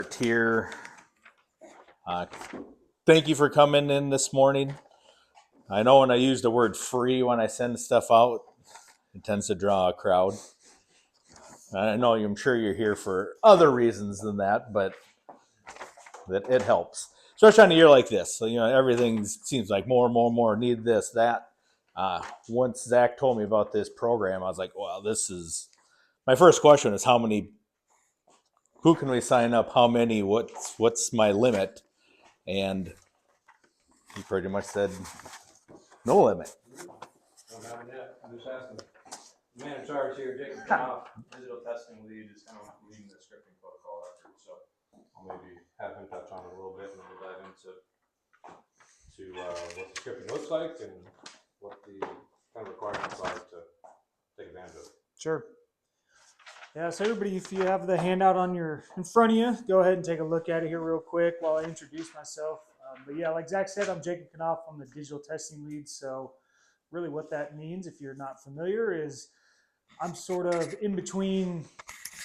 Here. Thank you for coming in this morning. I know when I use the word free when I send stuff out, it tends to draw a crowd. I know I'm sure you're here for other reasons than that, but it helps. Especially on a year like this. So, everything seems like more, need this, that. Once Zach told me about this program, I was like, well, this is, my first question is who can we sign up? How many? What's my limit? And he pretty much said, no limit. Don't have it yet. I'm just asking. The man in charge here, Jacob Knopf, digital testing lead, is kind of leading the scripting protocol effort. So I'll maybe have him touch on it a little bit, and then we'll dive into what the scripting looks like and what the kind of requirements are to take advantage of it. Sure. Yeah, so everybody, if you have the handout in front of you, go ahead and take a look at it here real quick while I introduce myself. But yeah, like Zach said, I'm Jacob Knopf. I'm the digital testing lead. So really what that means, if you're not familiar, is I'm sort of in between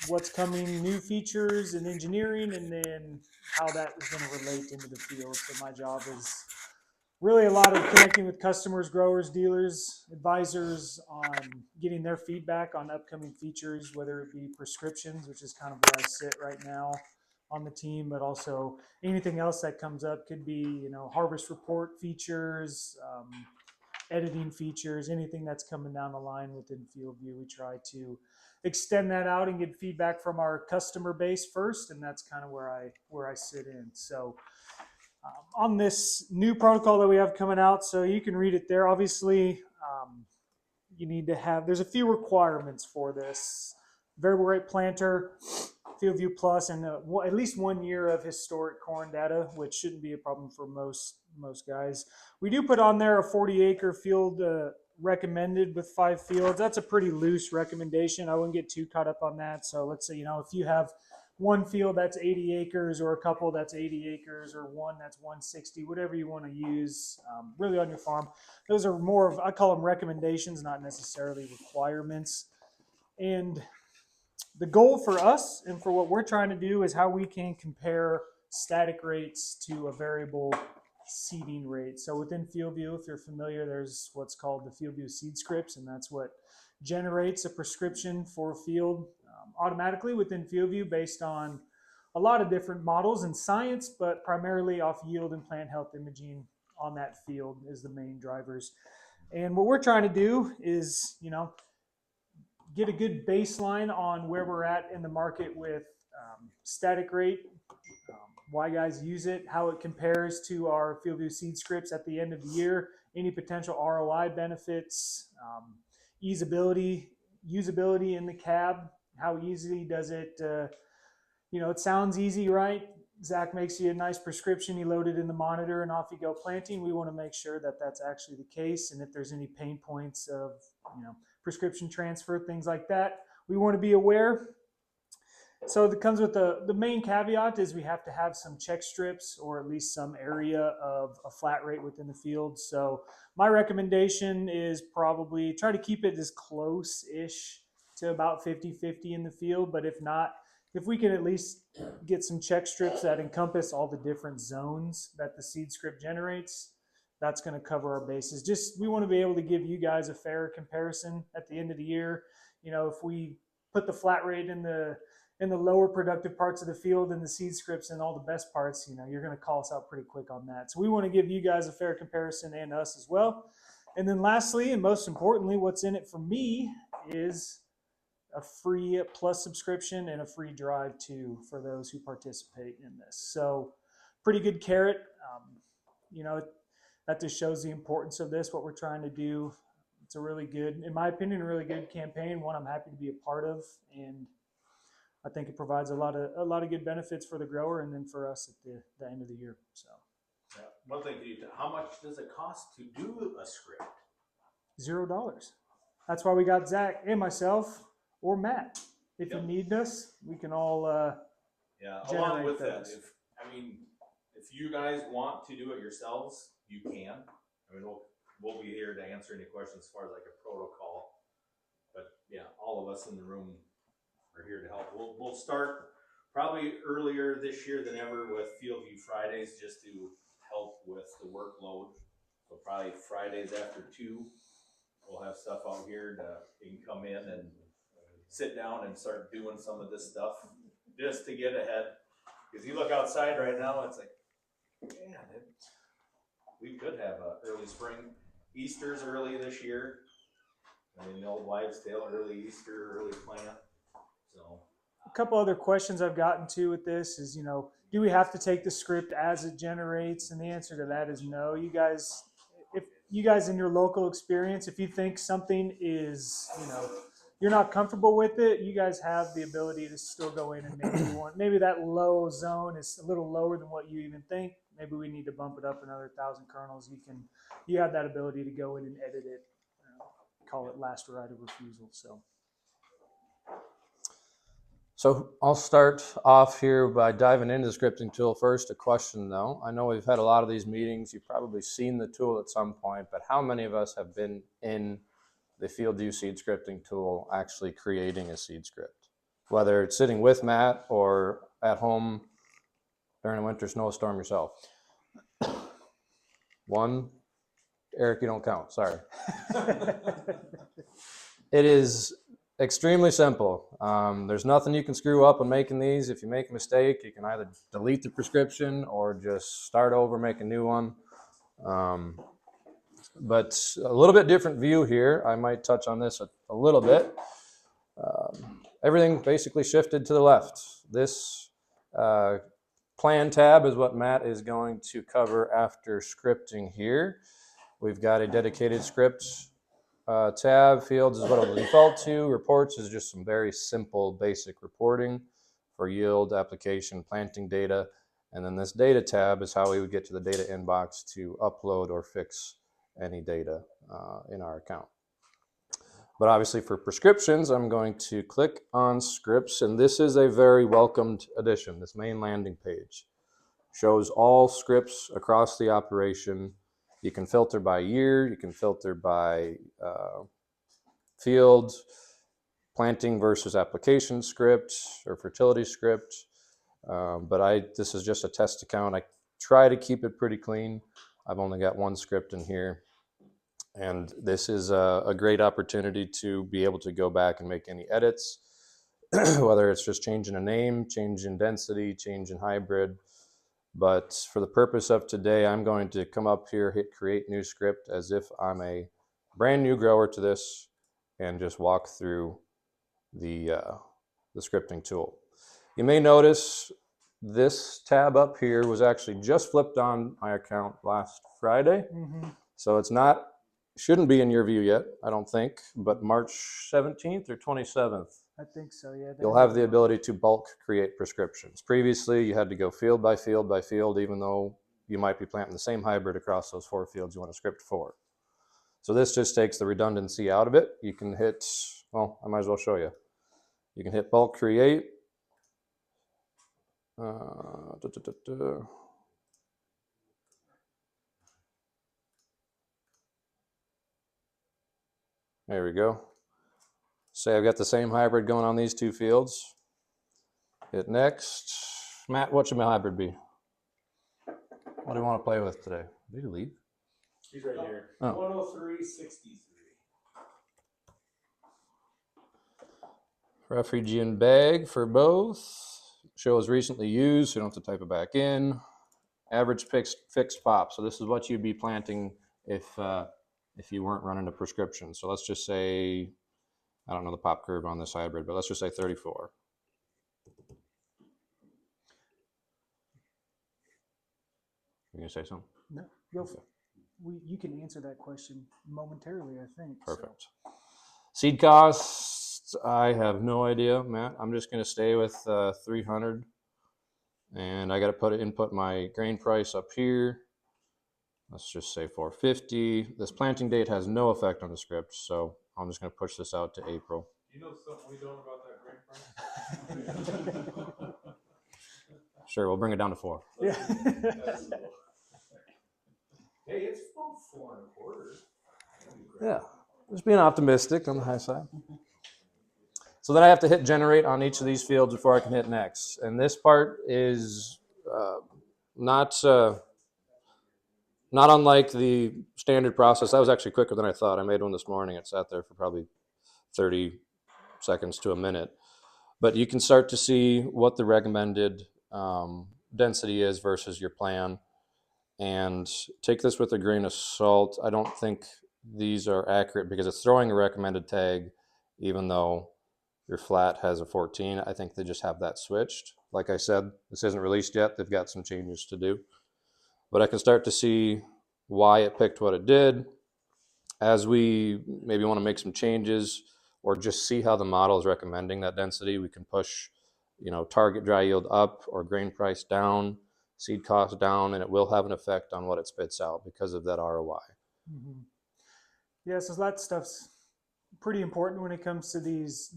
what's coming, new features and engineering, and then how that is going to relate into the field. So my job is really a lot of connecting with customers, growers, dealers, advisors on getting their feedback on upcoming features, whether it be prescriptions, which is kind of where I sit right now on the team, but also anything else that comes up. Could be, harvest report features, editing features, anything that's coming down the line within Field View. We try to extend that out and get feedback from our customer base first, and that's kind of where I sit in. So on this new protocol that we have coming out, so you can read it there. Obviously, you need to have, there's a few requirements for this. Variable rate planter, Field View Plus, and at least 1 year of historic corn data, which shouldn't be a problem for most guys. We do put on there a 40-acre field recommended with 5 fields. That's a pretty loose recommendation. I wouldn't get too caught up on that. So let's say, if you have one field that's 80 acres or a couple that's 80 acres or one that's 160, whatever you want to use really on your farm. Those are more of, I call them recommendations, not necessarily requirements. And the goal for us and for what we're trying to do is how we can compare static rates to a variable seeding rate. So within Field View, if you're familiar, there's what's called the Field View Seed Scripts, and that's what generates a prescription for a field automatically within Field View based on a lot of different models and science, but primarily off yield and plant health imaging on that field is the main drivers. And what we're trying to do is, get a good baseline on where we're at in the market with static rate, why guys use it, how it compares to our Field View Seed Scripts at the end of the year, any potential ROI benefits, usability in the cab. How easy does it, it sounds easy, right? Zach makes you a nice prescription, you load it in the monitor, and off you go planting. We want to make sure that that's actually the case. And if there's any pain points of, prescription transfer, things like that, we want to be aware. So that comes with the main caveat is we have to have some check strips or at least some area of a flat rate within the field. So my recommendation is probably try to keep it as close-ish to about 50-50 in the field. But if not, if we can at least get some check strips that encompass all the different zones that the seed script generates, that's going to cover our bases. Just, we want to be able to give you guys a fair comparison at the end of the year. If we put the flat rate in the lower productive parts of the field and the seed scripts and all the best parts, you're going to call us out pretty quick on that. So we want to give you guys a fair comparison and us as well. And then lastly, and most importantly, what's in it for me is a free plus subscription and a free drive too for those who participate in this. So pretty good carrot. That just shows the importance of this, what we're trying to do. It's a really good, in my opinion, a really good campaign, one I'm happy to be a part of. And I think it provides a lot of good benefits for the grower and then for us at the end of the year. So, yeah. One thing, how much does it cost to do a script? $0. That's why we got Zach and myself or Matt. If you need us, we can all along with that. If you guys want to do it yourselves, you can. We'll be here to answer any questions as far as like a protocol. But yeah, all of us in the room are here to help. We'll start probably earlier this year than ever with Field View Fridays, just to help with the workload. So probably Fridays after 2, we'll have stuff out here you can come in and sit down and start doing some of this stuff just to get ahead. Because you look outside right now, it's like, man, we could have a early spring. Easter's early this year. I mean, the old wives' tale, early Easter, early plant. So A couple other questions I've gotten to with this is, do we have to take the script as it generates? And the answer to that is no. If you guys in your local experience, if you think something is, you're not comfortable with it, you guys have the ability to still go in and maybe that low zone is a little lower than what you even think. Maybe we need to bump it up another 1,000 kernels. You have that ability to go in and edit it. Call it last right of refusal. So I'll start off here by diving into the scripting tool first. A question though, I know we've had a lot of these meetings. You've probably seen the tool at some point, but how many of us have been in the Field View seed scripting tool actually creating a seed script? Whether it's sitting with Matt or at home during a winter snowstorm yourself. One, Eric, you don't count, sorry. It is extremely simple. There's nothing you can screw up when making these. If you make a mistake, you can either delete the prescription or just start over, make a new one. But a little bit different view here. I might touch on this a little bit. Everything basically shifted to the left. This plan tab is what Matt is going to cover after scripting here. We've got a dedicated script tab. Fields is what it'll default to. Reports is just some very simple basic reporting for yield, application, planting data. And then this data tab is how we would get to the data inbox to upload or fix any data in our account. But obviously for prescriptions, I'm going to click on scripts, and this is a very welcomed addition. This main landing page shows all scripts across the operation. You can filter by year, you can filter by field, planting versus application script or fertility script. But this is just a test account. I try to keep it pretty clean. I've only got one script in here. And this is a great opportunity to be able to go back and make any edits, whether it's just changing a name, change in density, change in hybrid. But for the purpose of today, I'm going to come up here, hit create new script as if I'm a brand new grower to this and just walk through the scripting tool. You may notice this tab up here was actually just flipped on my account last Friday. Mm-hmm. So shouldn't be in your view yet, I don't think, but March 17th or 27th. I think so, yeah. You'll have the ability to bulk create prescriptions. Previously, you had to go field by field by field, even though you might be planting the same hybrid across those 4 fields you want to script for. So this just takes the redundancy out of it. You can hit, well, I might as well show you. You can hit bulk create. There we go. Say I've got the same hybrid going on these 2 fields. Hit next. Matt, what should my hybrid be? What do you want to play with today? Did he leave? he's right here. Oh. 103.63. Refugee and bag for both. Shows recently used, so you don't have to type it back in. Average fixed pop. So this is what you'd be planting if you weren't running a prescription. So let's just say, I don't know the pop curve on this hybrid, but let's just say 34. You gonna say something? No, you can answer that question momentarily, I think. Perfect. So. Seed costs, I have no idea, Matt. I'm just gonna stay with 300, and I got to input my grain price up here. Let's just say 450. This planting date has no effect on the script, so I'm just going to push this out to April. You know something we don't about that grain price? Sure, we'll bring it down to 4. Yeah. Hey, it's about 4 1/4. Yeah, just being optimistic on the high side. So then I have to hit generate on each of these fields before I can hit next. And this part is not not unlike the standard process. That was actually quicker than I thought. I made one this morning. It sat there for probably 30 seconds to a minute. But you can start to see what the recommended density is versus your plan. And take this with a grain of salt. I don't think these are accurate because it's throwing a recommended tag, even though your flat has a 14. I think they just have that switched. Like I said, this isn't released yet. They've got some changes to do. But I can start to see why it picked what it did. As we maybe want to make some changes or just see how the model is recommending that density, we can push, target dry yield up or grain price down, seed cost down, and it will have an effect on what it spits out because of that ROI. Mm-hmm. Yeah, so that stuff's pretty important when it comes to these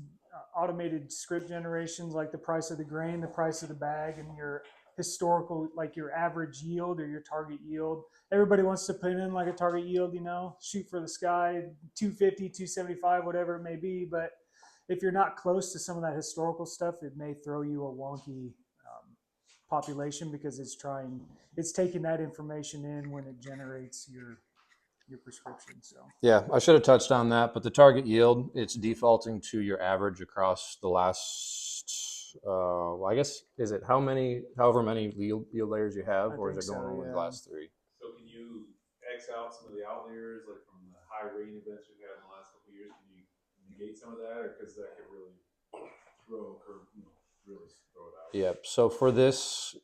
automated script generations, like the price of the grain, the price of the bag, and your historical, like your average yield or your target yield. Everybody wants to put in like a target yield, shoot for the sky, 250, 275, whatever it may be. But if you're not close to some of that historical stuff, it may throw you a wonky population because it's taking that information in when it generates your prescription. So Yeah, I should have touched on that, but the target yield, it's defaulting to your average across the last, I guess, is it however many yield layers you have, or is it going over the last 3? So can you X out some of the outliers, like from the high rain events we've had in the last couple of years? Can you negate some of that, or because that could really really throw it out? Yep. So for this,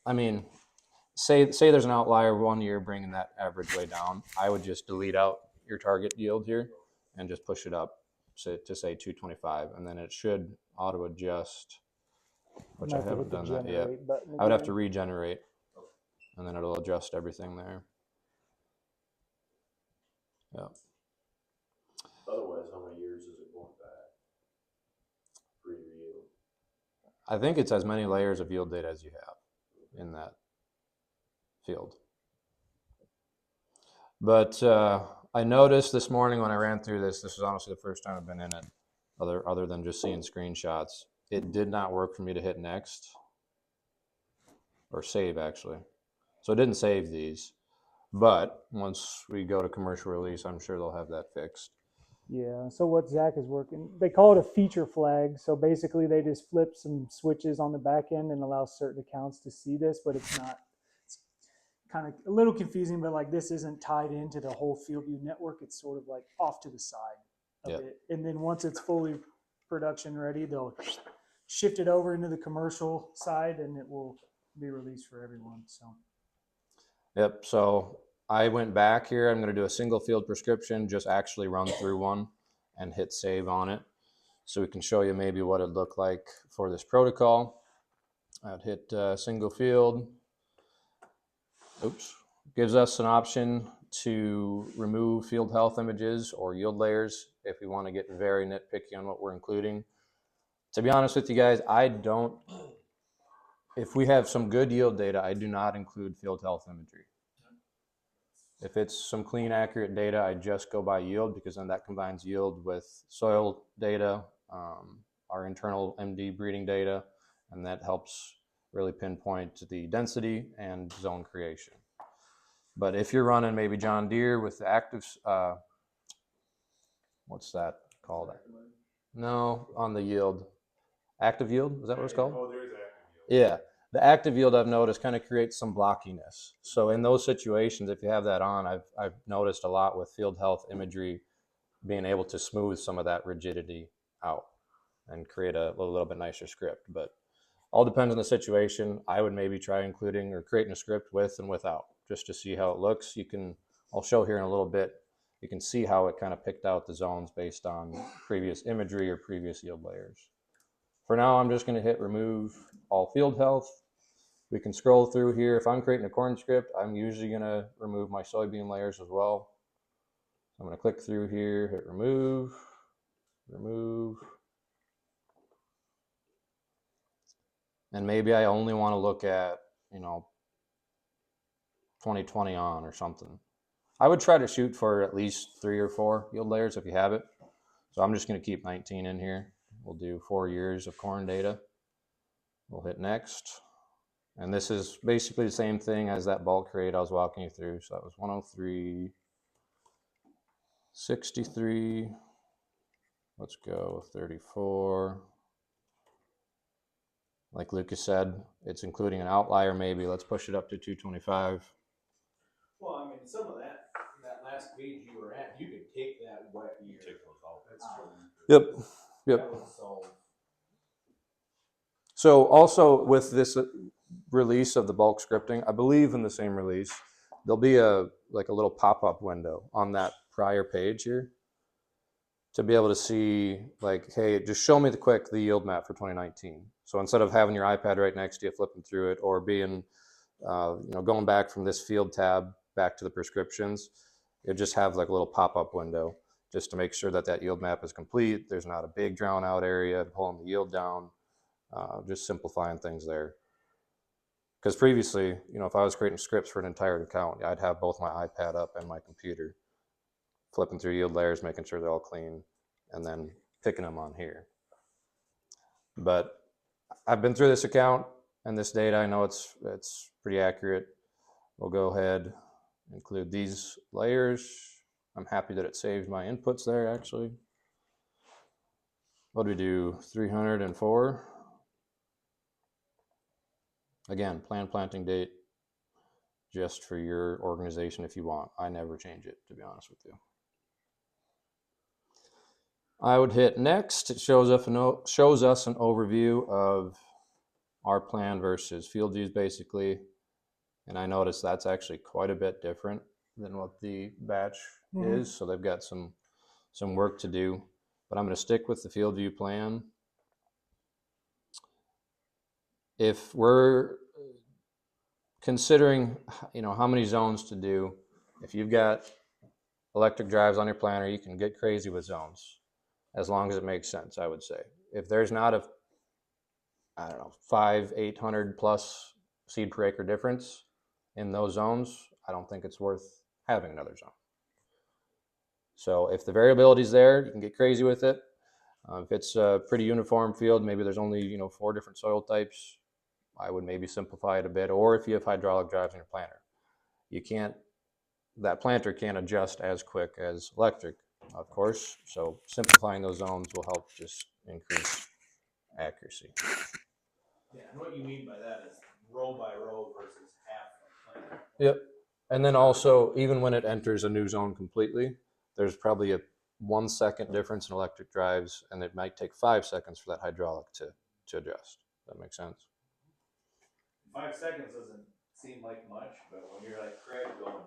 I mean, say there's an outlier one year bringing that average way down. I would just delete out your target yield here and just push it up to say 225, and then it should auto adjust, which I haven't done that yet. I would have to regenerate, and then it'll adjust everything there. Yeah. Otherwise, how many years is it going back for your yield? I think it's as many layers of yield data as you have in that field. But I noticed this morning when I ran through this was honestly the first time I've been in it, other than just seeing screenshots. It did not work for me to hit next or save, actually. So it didn't save these. But once we go to commercial release, I'm sure they'll have that fixed. yeah, so what Zach is working, they call it a feature flag. So basically they just flip some switches on the back end and allow certain accounts to see this, but it's kind of a little confusing, but like this isn't tied into the whole Field View network. It's sort of like off to the side of it. And then once it's fully production ready, they'll shift it over into the commercial side and it will be released for everyone. So Yep. So I went back here. I'm going to do a single field prescription, just actually run through one and hit save on it. So we can show you maybe what it'd look like for this protocol. I'd hit single field. Oops. Gives us an option to remove field health images or yield layers if we want to get very nitpicky on what we're including. To be honest with you guys, if we have some good yield data, I do not include field health imagery. If it's some clean, accurate data, I just go by yield because then that combines yield with soil data, our internal MD breeding data, and that helps really pinpoint the density and zone creation. But if you're running maybe John Deere with the active, what's that called? No, on the yield. Active yield, is that what it's called? Oh, there is active yield. Yeah. The active yield I've noticed kind of creates some blockiness. So in those situations, if you have that on, I've noticed a lot with field health imagery being able to smooth some of that rigidity out and create a little bit nicer script. But all depends on the situation. I would maybe try including or creating a script with and without just to see how it looks. I'll show here in a little bit. You can see how it kind of picked out the zones based on previous imagery or previous yield layers. For now, I'm just going to hit remove all field health. We can scroll through here. If I'm creating a corn script, I'm usually going to remove my soybean layers as well. I'm going to click through here, hit remove. And maybe I only want to look at, 2020 on or something. I would try to shoot for at least 3 or 4 yield layers if you have it. So I'm just going to keep 19 in here. We'll do 4 years of corn data. We'll hit next. And this is basically the same thing as that bulk rate I was walking you through. So that was 103, 63. Let's go 34. Like Lucas said, it's including an outlier maybe. Let's push it up to 225. Well, I mean, some of that last page you were at, you could take that wet year. Take those out. That's true. Yep. Yep. That would solve. So also with this release of the bulk scripting, I believe in the same release, there'll be a little pop-up window on that prior page here to be able to see like, hey, just show me the yield map for 2019. So instead of having your iPad right next to you, flipping through it, or being, going back from this field tab back to the prescriptions, you just have like a little pop-up window just to make sure that yield map is complete. There's not a big drown out area pulling the yield down. Just simplifying things there. Because previously, if I was creating scripts for an entire account, I'd have both my iPad up and my computer, flipping through yield layers, making sure they're all clean, and then picking them on here. But I've been through this account and this data. I know it's pretty accurate. We'll go ahead, include these layers. I'm happy that it saved my inputs there, actually. What do we do? 304. Again, planned planting date, just for your organization if you want. I never change it, to be honest with you. I would hit next. It shows us an overview of our plan versus field views, basically. And I noticed that's actually quite a bit different than what the batch is. So they've got some work to do. But I'm going to stick with the field view plan. If we're considering, how many zones to do, if you've got electric drives on your planter, you can get crazy with zones, as long as it makes sense, I would say. If there's not a, 800 plus seed per acre difference in those zones, I don't think it's worth having another zone. So if the variability is there, you can get crazy with it. If it's a pretty uniform field, maybe there's only 4 different soil types, I would maybe simplify it a bit. Or if you have hydraulic drives in your planter, that planter can't adjust as quick as electric, of course. So simplifying those zones will help just increase accuracy. Yeah, and what you mean by that is row by row versus half a planter. Yep. And then also, even when it enters a new zone completely, there's probably a 1 second difference in electric drives, and it might take 5 seconds for that hydraulic to adjust. That makes sense? 5 seconds doesn't seem like much, but when you're like Craig going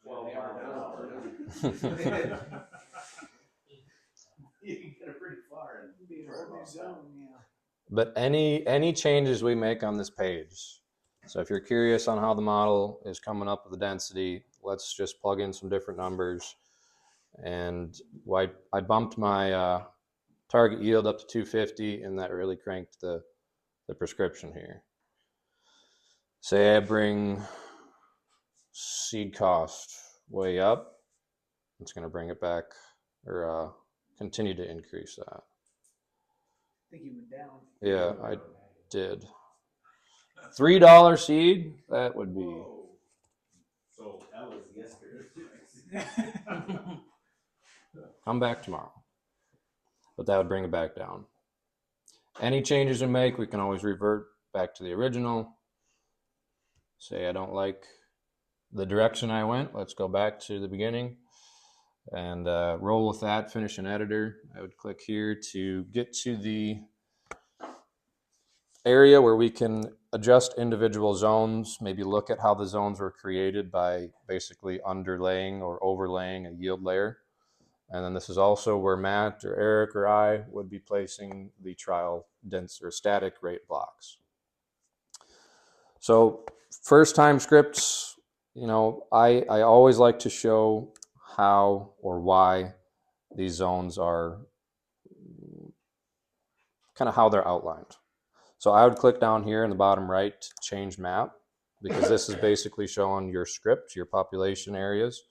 12 miles an hour, you can get it pretty far and be in a whole new zone. Yeah. But any changes we make on this page, so if you're curious on how the model is coming up with the density, let's just plug in some different numbers. And I bumped my target yield up to 250, and that really cranked the prescription here. Say I bring seed cost way up, it's going to bring it back, or continue to increase that. I think you went down. Yeah, I did. $3 seed, that would be. Whoa. So that was yesterday. Come back tomorrow. But that would bring it back down. Any changes we make, we can always revert back to the original. Say I don't like the direction I went, let's go back to the beginning and roll with that, finish an editor. I would click here to get to the area where we can adjust individual zones, maybe look at how the zones were created by basically underlaying or overlaying a yield layer. And then this is also where Matt or Eric or I would be placing the trial dense or static rate blocks. So first time scripts, I always like to show how or why these zones are, kind of how they're outlined. So I would click down here in the bottom right to change map, because this is basically showing your script, your population areas.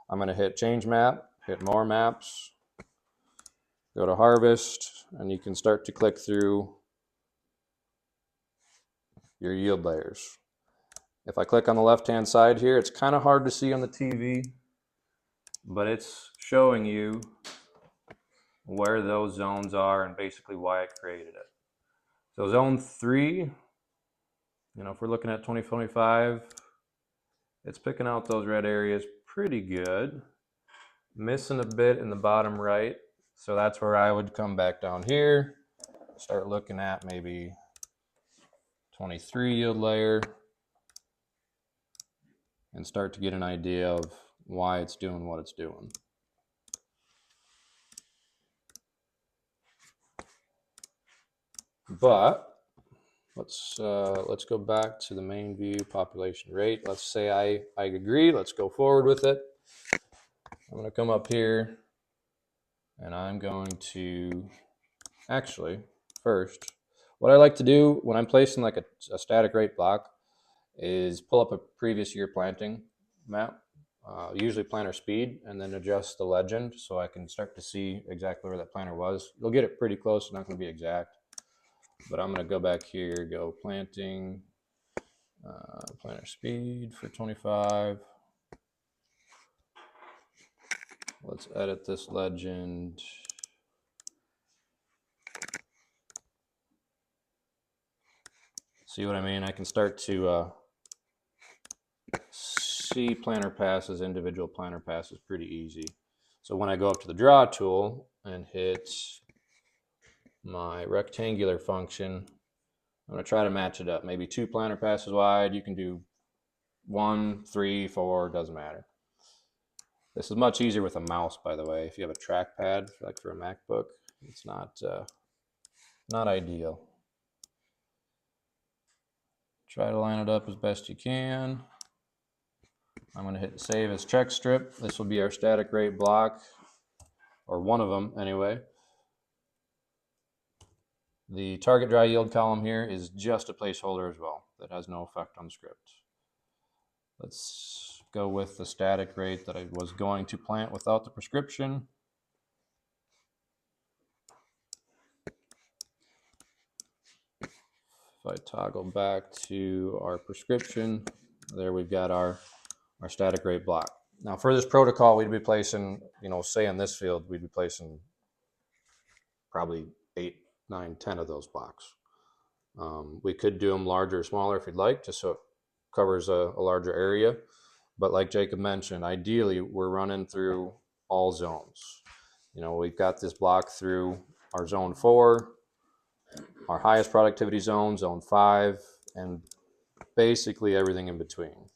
I'm going to hit change map, hit more maps, go to harvest, and you can start to click through your yield layers. If I click on the left-hand side here, it's kind of hard to see on the TV, but it's showing you where those zones are and basically why it created it. So zone 3, if we're looking at 2025, it's picking out those red areas pretty good. Missing a bit in the bottom right. So that's where I would come back down here, start looking at maybe 23 yield layer, and start to get an idea of why it's doing what it's doing. But let's go back to the main view, population rate. Let's say I agree. Let's go forward with it. I'm going to come up here, and I'm going to actually first. What I like to do when I'm placing like a static rate block is pull up a previous year planting map, usually planter speed, and then adjust the legend so I can start to see exactly where that planter was. You'll get it pretty close, it's not going to be exact. But I'm going to go back here, go planting, planter speed for 25. Let's edit this legend. See what I mean? I can start to see planter passes, individual planter passes pretty easy. So when I go up to the draw tool and hit my rectangular function, I'm going to try to match it up. Maybe 2 planter passes wide. You can do 1, 3, 4, doesn't matter. This is much easier with a mouse, by the way. If you have a trackpad, like for a MacBook, it's not ideal. Try to line it up as best you can. I'm going to hit save as check strip. This will be our static rate block, or one of them anyway. The target dry yield column here is just a placeholder as well. That has no effect on the script. Let's go with the static rate that I was going to plant without the prescription. If I toggle back to our prescription, there we've got our static rate block. Now for this protocol, we'd be placing, say in this field, we'd be placing probably 8, 9, 10 of those blocks. We could do them larger or smaller if you'd like, just so it covers a larger area. But like Jacob mentioned, ideally we're running through all zones. We've got this block through our zone 4, our highest productivity zone, zone 5, and basically everything in between.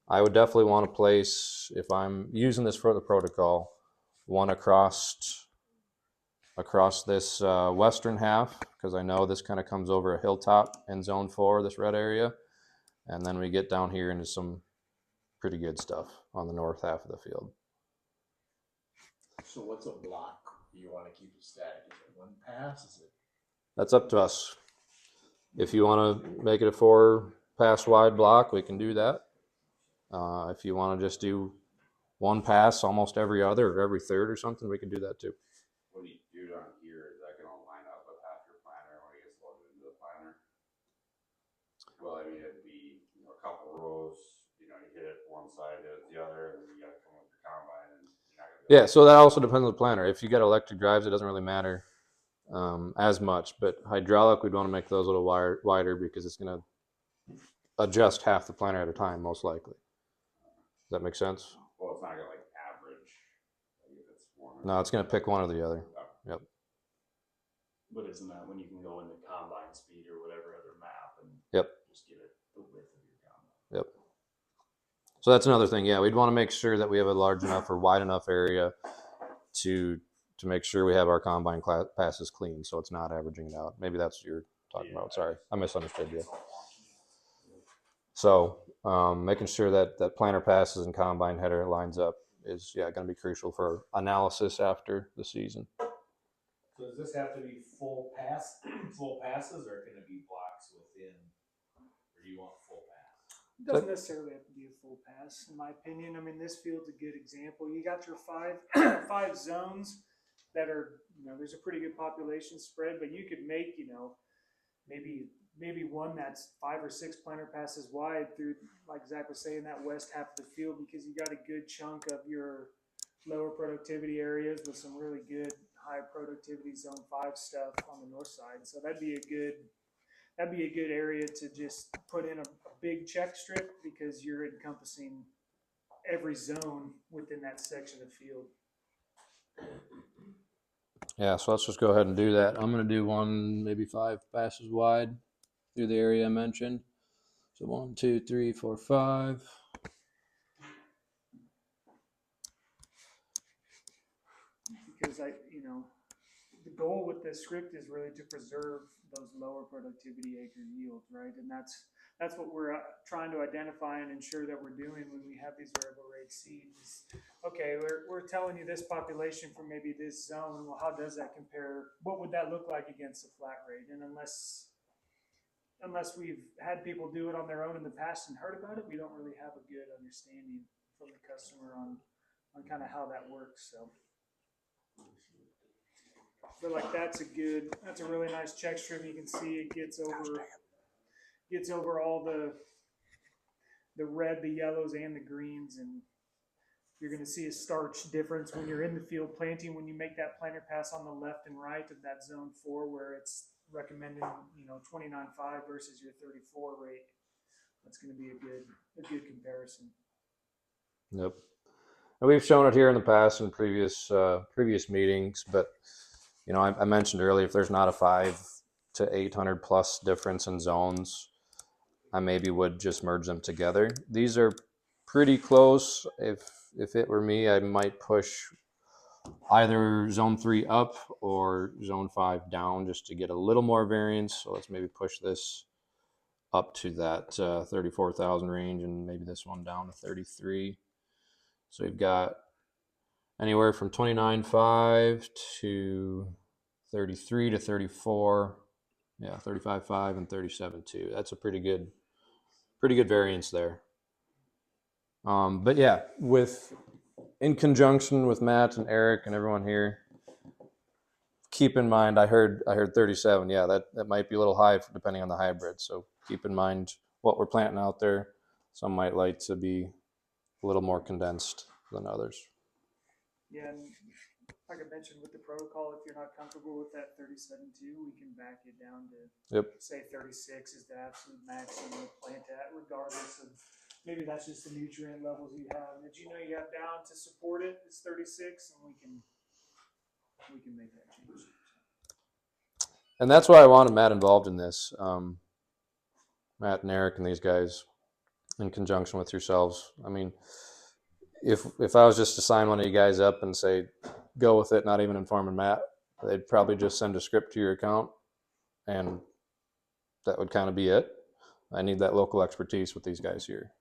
I would definitely want to place, if I'm using this for the protocol, one across this western half, because I know this kind of comes over a hilltop in zone 4, this red area, and then we get down here into some pretty good stuff on the north half of the field. So what's a block? Do you want to keep it static? Is it 1 pass? Is it? That's up to us. If you want to make it a 4 pass wide block, we can do that. If you want to just do 1 pass almost every other or every third or something, we can do that too. What do you do down here? Is that going to line up with half your planter when it gets loaded into the planter? Well, I mean, it'd be a couple rows. You hit it one side, hit it the other, and then you got to come with your combine, and you're not going to. Yeah, so that also depends on the planter. If you got electric drives, it doesn't really matter as much. But hydraulic, we'd want to make those a little wider because it's going to adjust half the planter at a time, most likely. Does that make sense? Well, it's not going to average. If it's one. No, it's going to pick one or the other. Oh. Yep. But isn't that when you can go into combine speed or whatever other map and just get it the width of your combine? Yep. So that's another thing. Yeah, we'd want to make sure that we have a large enough or wide enough area to make sure we have our combine passes clean, so it's not averaging it out. Maybe that's what you're talking about. Sorry, I misunderstood you. So making sure that planter passes and combine header lines up is going to be crucial for analysis after the season. So does this have to be full passes, or can it be blocks within? Or do you want full pass? It doesn't necessarily have to be a full pass, in my opinion. I mean, this field's a good example. You got your five zones. that are, there's a pretty good population spread, but you could make, maybe one that's 5 or 6 planter passes wide through, like Zach was saying, that west half of the field, because you got a good chunk of your lower productivity areas with some really good high productivity zone 5 stuff on the north side. So that'd be a good area to just put in a big check strip, because you're encompassing every zone within that section of field. Yeah, so let's just go ahead and do that. I'm going to do one, maybe 5 passes wide through the area I mentioned. So 1, 2, 3, 4, 5. Because the goal with this script is really to preserve those lower productivity acre yields, right? And that's what we're trying to identify and ensure that we're doing when we have these variable rate seeds. Okay, we're telling you this population from maybe this zone. Well, how does that compare? What would that look like against a flat rate? And unless we've had people do it on their own in the past and heard about it, we don't really have a good understanding from the customer on kind of how that works. So. But like that's a really nice check strip. You can see it gets over all the red, the yellows, and the greens, and you're going to see a starch difference when you're in the field planting. When you make that planter pass on the left and right of that zone 4, where it's recommending 29.5 versus your 34 rate, that's going to be a good comparison. Yep. And we've shown it here in the past in previous meetings, but I mentioned earlier, if there's not a 500 to 800 plus difference in zones, I maybe would just merge them together. These are pretty close. If it were me, I might push either zone 3 up or zone 5 down just to get a little more variance. So let's maybe push this up to that 34,000 range, and maybe this one down to 33. So we've got anywhere from 29.5 to 33 to 34. Yeah, 35.5 and 37.2. That's a pretty good variance there. But yeah, in conjunction with Matt and Eric and everyone here, keep in mind, I heard 37. Yeah, that might be a little high depending on the hybrid. So keep in mind what we're planting out there. Some might like to be a little more condensed than others. Yeah, and like I mentioned with the protocol, if you're not comfortable with that 37.2, we can back it down to say 36 is the absolute maximum to plant at, regardless of maybe that's just the nutrient levels you have that you have down to support it. It's 36, and we can make that change. And that's why I wanted Matt involved in this. Matt and Eric and these guys, in conjunction with yourselves. I mean, if I was just to sign one of you guys up and say, go with it, not even informing Matt, they'd probably just send a script to your account, and that would kind of be it. I need that local expertise with these guys here.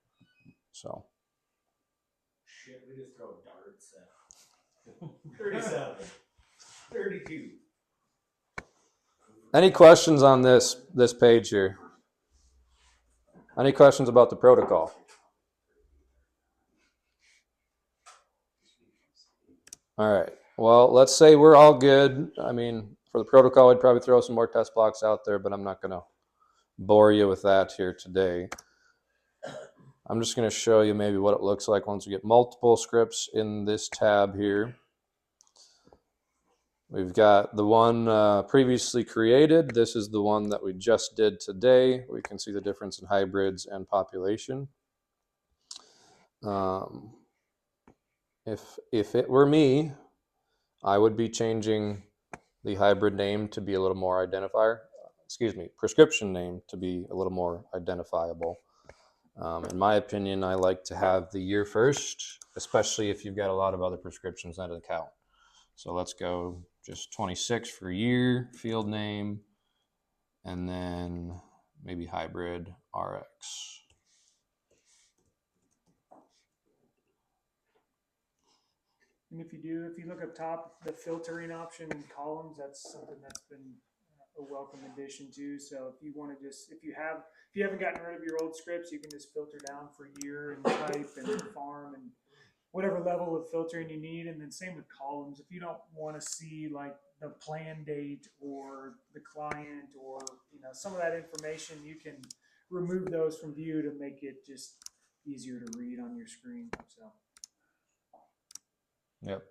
So. Shit, we just throw darts at 37, 32. Any questions on this page here? Any questions about the protocol? All right. Well, let's say we're all good. I mean, for the protocol, I'd probably throw some more test blocks out there, but I'm not going to bore you with that here today. I'm just going to show you maybe what it looks like once we get multiple scripts in this tab here. We've got the one previously created. This is the one that we just did today. We can see the difference in hybrids and population. If it were me, I would be changing the hybrid name to be a little more prescription name to be a little more identifiable. In my opinion, I like to have the year first, especially if you've got a lot of other prescriptions that account. So let's go just 26 for year, field name, and then maybe hybrid RX. And if you look up top, the filtering option in columns, that's something that's been a welcome addition too. So if you want to if you haven't gotten rid of your old scripts, you can just filter down for year and type and farm, and whatever level of filtering you need. And then same with columns. If you don't want to see like the plan date or the client or some of that information, you can remove those from view to make it just easier to read on your screen. So Yep.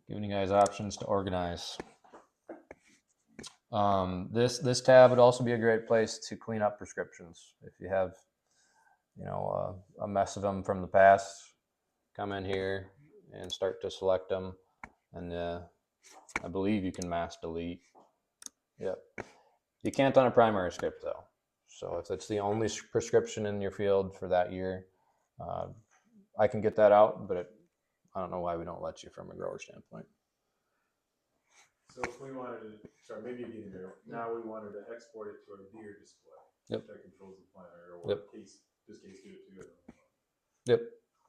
Giving you guys options to organize. This tab would also be a great place to clean up prescriptions. If you have, a mess of them from the past, come in here and start to select them. And I believe you can mass delete. Yep. You can't on a primary script though. So if it's the only prescription in your field for that year, I can get that out, but I don't know why we don't let you from a grower standpoint. So if we wanted to, sorry, maybe you're getting there. Now we wanted to export it to a deer display. Yep. That controls the planner, or Yep. case do it too. Yep.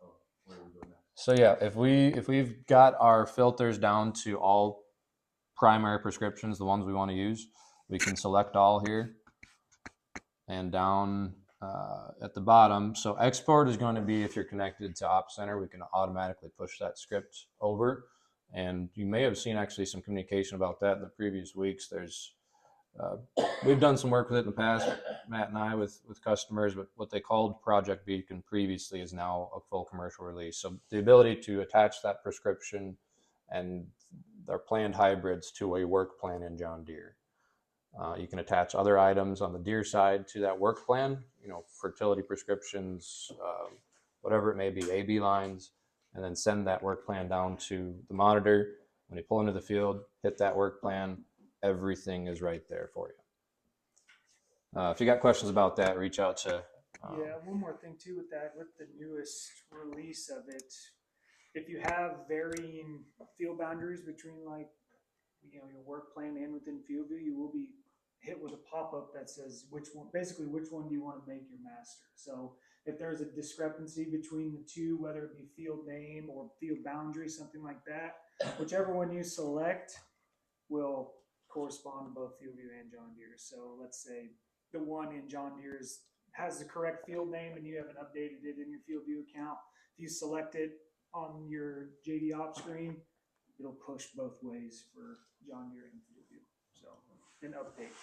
Oh, where are we going next? So yeah, if we've got our filters down to all primary prescriptions, the ones we want to use, we can select all here, and down at the bottom. So export is going to be if you're connected to Op Center, we can automatically push that script over. And you may have seen actually some communication about that in the previous weeks. There's we've done some work with it in the past, Matt and I, with customers, but what they called Project Beacon previously is now a full commercial release. So the ability to attach that prescription and their planned hybrids to a work plan in John Deere. You can attach other items on the Deere side to that work plan, fertility prescriptions, whatever it may be, AB lines, and then send that work plan down to the monitor. When you pull into the field, hit that work plan, everything is right there for you. If you got questions about that, reach out to. yeah, one more thing too with that, with the newest release of it, if you have varying field boundaries between your work plan and within Field View, you will be hit with a pop-up that says which one do you want to make your master. So if there's a discrepancy between the two, whether it be field name or field boundary, something like that, whichever one you select will correspond to both Field View and John Deere. So let's say the one in John Deere's has the correct field name and you haven't updated it in your Field View account. If you select it on your JD Op screen, it'll push both ways for John Deere and Field View. So an update.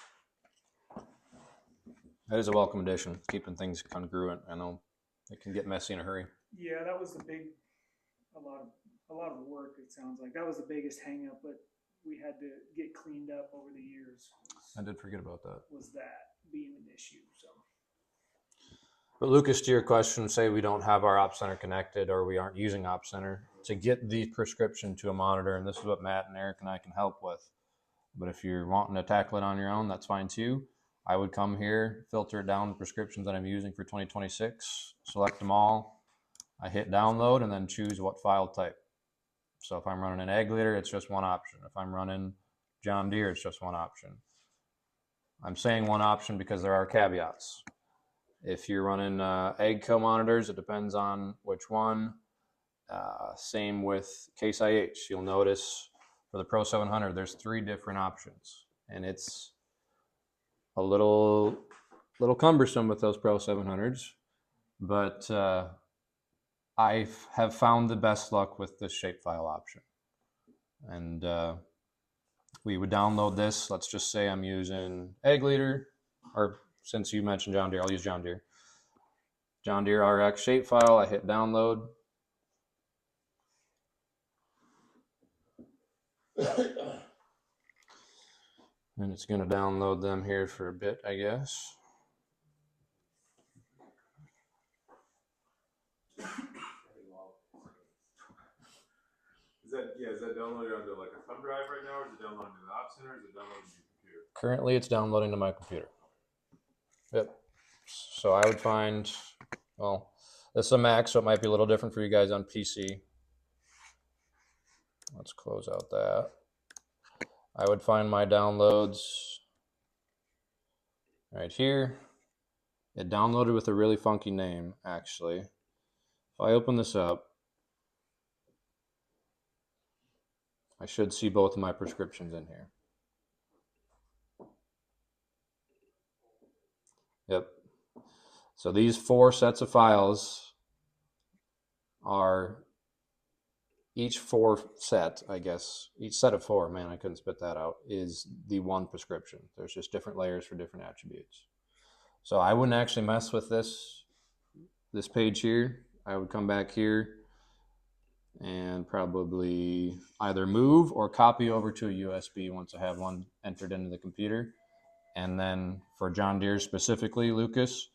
That is a welcome addition, keeping things congruent. I know it can get messy in a hurry. Yeah, that was a lot of work. It sounds like that was the biggest hang up, but we had to get cleaned up over the years. I did forget about that. Was that being an issue? So. But Lucas, to your question, say we don't have our Op Center connected or we aren't using Op Center to get the prescription to a monitor, and this is what Matt and Eric and I can help with. But if you're wanting to tackle it on your own, that's fine too. I would come here, filter it down the prescriptions that I'm using for 2026, select them all. I hit download and then choose what file type. So if I'm running an egg leader, it's just one option. If I'm running John Deere, it's just one option. I'm saying one option because there are caveats. If you're running egg co-monitors, it depends on which one. Same with Case IH. You'll notice for the Pro 700, there's 3 different options, and it's a little cumbersome with those Pro 700s, but I have found the best luck with the shapefile option. And we would download this. Let's just say I'm using Egg Leader, or since you mentioned John Deere, I'll use John Deere. John Deere RX shapefile, I hit download. And it's going to download them here for a bit, I guess. Is that downloaded onto like a thumb drive right now, or is it downloading to the Op Center, or is it downloading to your computer? Currently, it's downloading to my computer. Yep. So I would find, well, this is a Mac, so it might be a little different for you guys on PC. Let's close out that. I would find my downloads right here. It downloaded with a really funky name, actually. If I open this up, I should see both of my prescriptions in here. Yep. So these 4 sets of files are each set of four, man, I couldn't spit that out, is the one prescription. There's just different layers for different attributes. So I wouldn't actually mess with this page here. I would come back here and probably either move or copy over to a USB once I have one entered into the computer. And then for John Deere specifically, Lucas,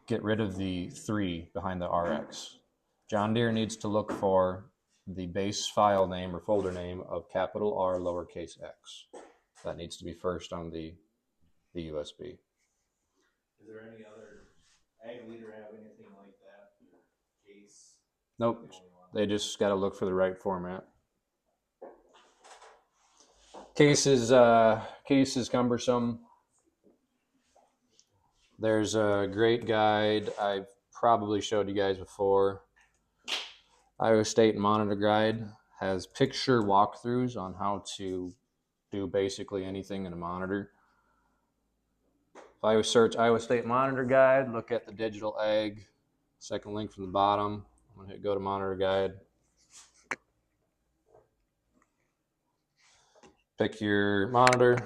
get rid of the 3 behind the RX. John Deere needs to look for the base file name or folder name of capital R lowercase x. That needs to be first on the USB. Is there any other ag leader have anything like that? Case? Nope. They just got to look for the right format. Case is cumbersome. There's a great guide I've probably showed you guys before. Iowa State Monitor Guide has picture walkthroughs on how to do basically anything in a monitor. If I search Iowa State Monitor Guide, look at the digital ag, second link from the bottom. I'm going to hit go to Monitor Guide. Pick your monitor.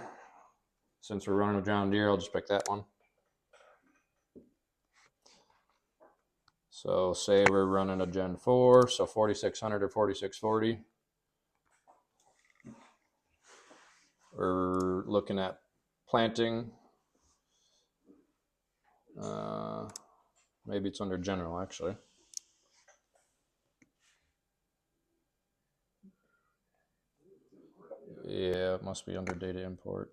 Since we're running with John Deere, I'll just pick that one. So say we're running a Gen 4, so 4600 or 4640. We're looking at planting. Maybe it's under general, actually. Yeah, it must be under data import.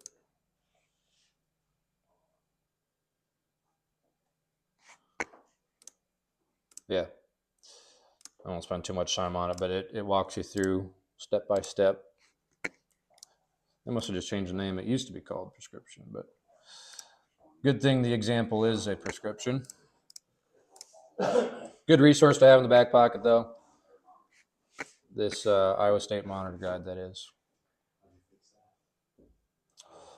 Yeah. I won't spend too much time on it, but it walks you through step by step. They must have just changed the name. It used to be called prescription, but good thing the example is a prescription. Good resource to have in the back pocket, though. This Iowa State Monitor Guide, that is.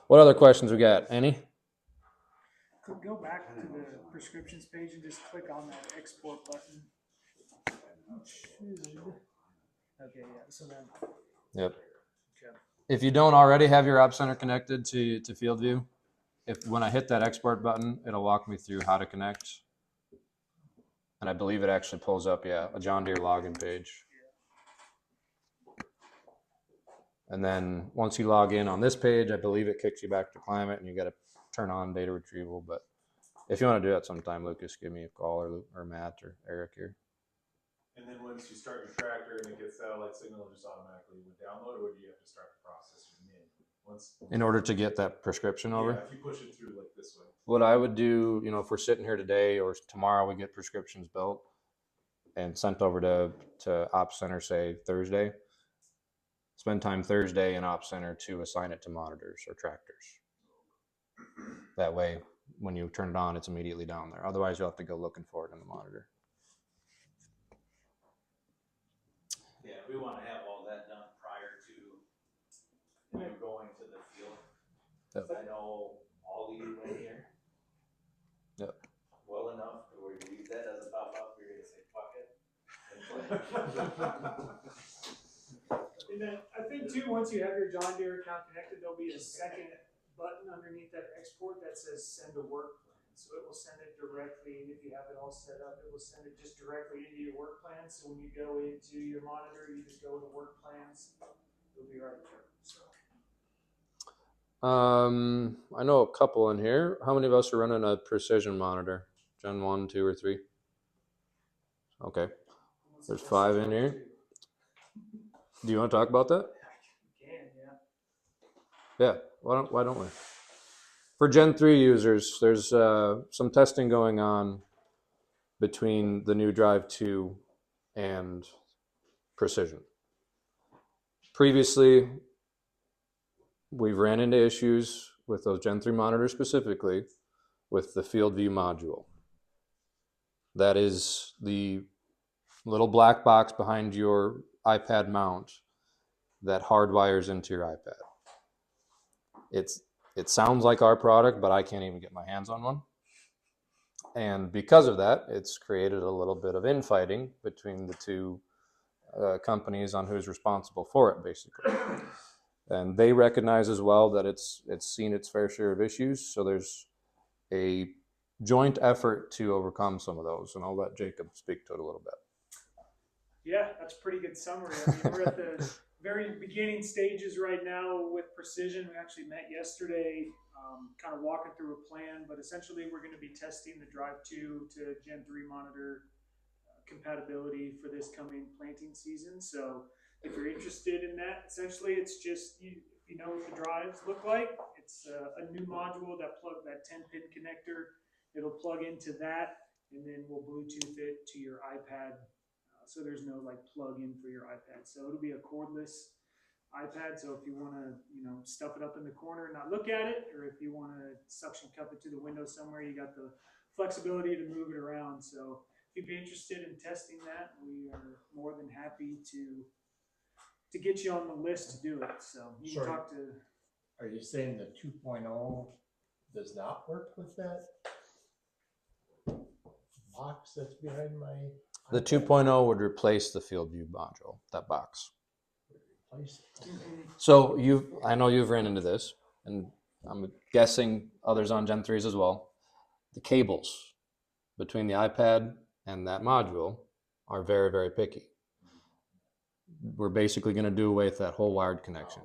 What other questions we got? Any? Go back to the prescriptions page and just click on that export button. Okay, yeah. So then. Yep. Okay. If you don't already have your Op Center connected to Field View, when I hit that export button, it'll walk me through how to connect. And I believe it actually pulls up, a John Deere login page. And then once you log in on this page, I believe it kicks you back to Climate, and you got to turn on data retrieval. But if you want to do that sometime, Lucas, give me a call, or Matt or Eric here. And then once you start your tractor and it gets satellite signal, just automatically would download, or do you have to start the process in order to get that prescription over? Yeah, if you push it through like this way. What I would do, if we're sitting here today or tomorrow, we get prescriptions built and sent over to Op Center, say Thursday. Spend time Thursday in Op Center to assign it to monitors or tractors. That way, when you turn it on, it's immediately down there. Otherwise, you'll have to go looking for it in the monitor. Yeah, we want to have all that done prior to you going to the field. Yep. I know all of you in here. Yep. Well enough to where if that doesn't pop up, you're gonna say fuck it. And then I think too, once you have your John Deere account connected, there'll be a second button underneath that export that says send a work plan. So it will send it directly, and if you have it all set up, it will send it just directly into your work plan. So when you go into your monitor, you just go to work plans. It'll be right there. So. I know a couple in here. How many of us are running a precision monitor? Gen 1, 2, or 3? Okay. There's 5 in here. Do you want to talk about that? You can, yeah. Yeah, why don't we? For Gen 3 users, there's some testing going on between the new Drive 2 and Precision. Previously, we've ran into issues with those Gen 3 monitors specifically with the Field View module. That is the little black box behind your iPad mount that hardwires into your iPad. It sounds like our product, but I can't even get my hands on one. And because of that, it's created a little bit of infighting between the two companies on who's responsible for it, basically. And they recognize as well that it's seen its fair share of issues. So there's a joint effort to overcome some of those. And I'll let Jacob speak to it a little bit. Yeah, that's a pretty good summary. I mean, we're at the very beginning stages right now with Precision. We actually met yesterday, kind of walking through a plan, but essentially we're going to be testing the Drive 2 to Gen 3 monitor compatibility for this coming planting season. So if you're interested in that, essentially it's just, you know what the drives look like. It's a new module that 10-pin connector. It'll plug into that, and then we'll Bluetooth it to your iPad. So there's no like plug-in for your iPad. So it'll be a cordless iPad. So if you want to, stuff it up in the corner and not look at it, or if you want to suction cup it to the window somewhere, you got the flexibility to move it around. So if you'd be interested in testing that, we are more than happy to get you on the list to do it. So you can talk to. Are you saying the 2.0 does not work with that box that's behind my? The 2.0 would replace the Field View module, that box. Replace it? So I know you've ran into this, and I'm guessing others on Gen 3s as well. The cables between the iPad and that module are very, very picky. We're basically going to do away with that whole wired connection.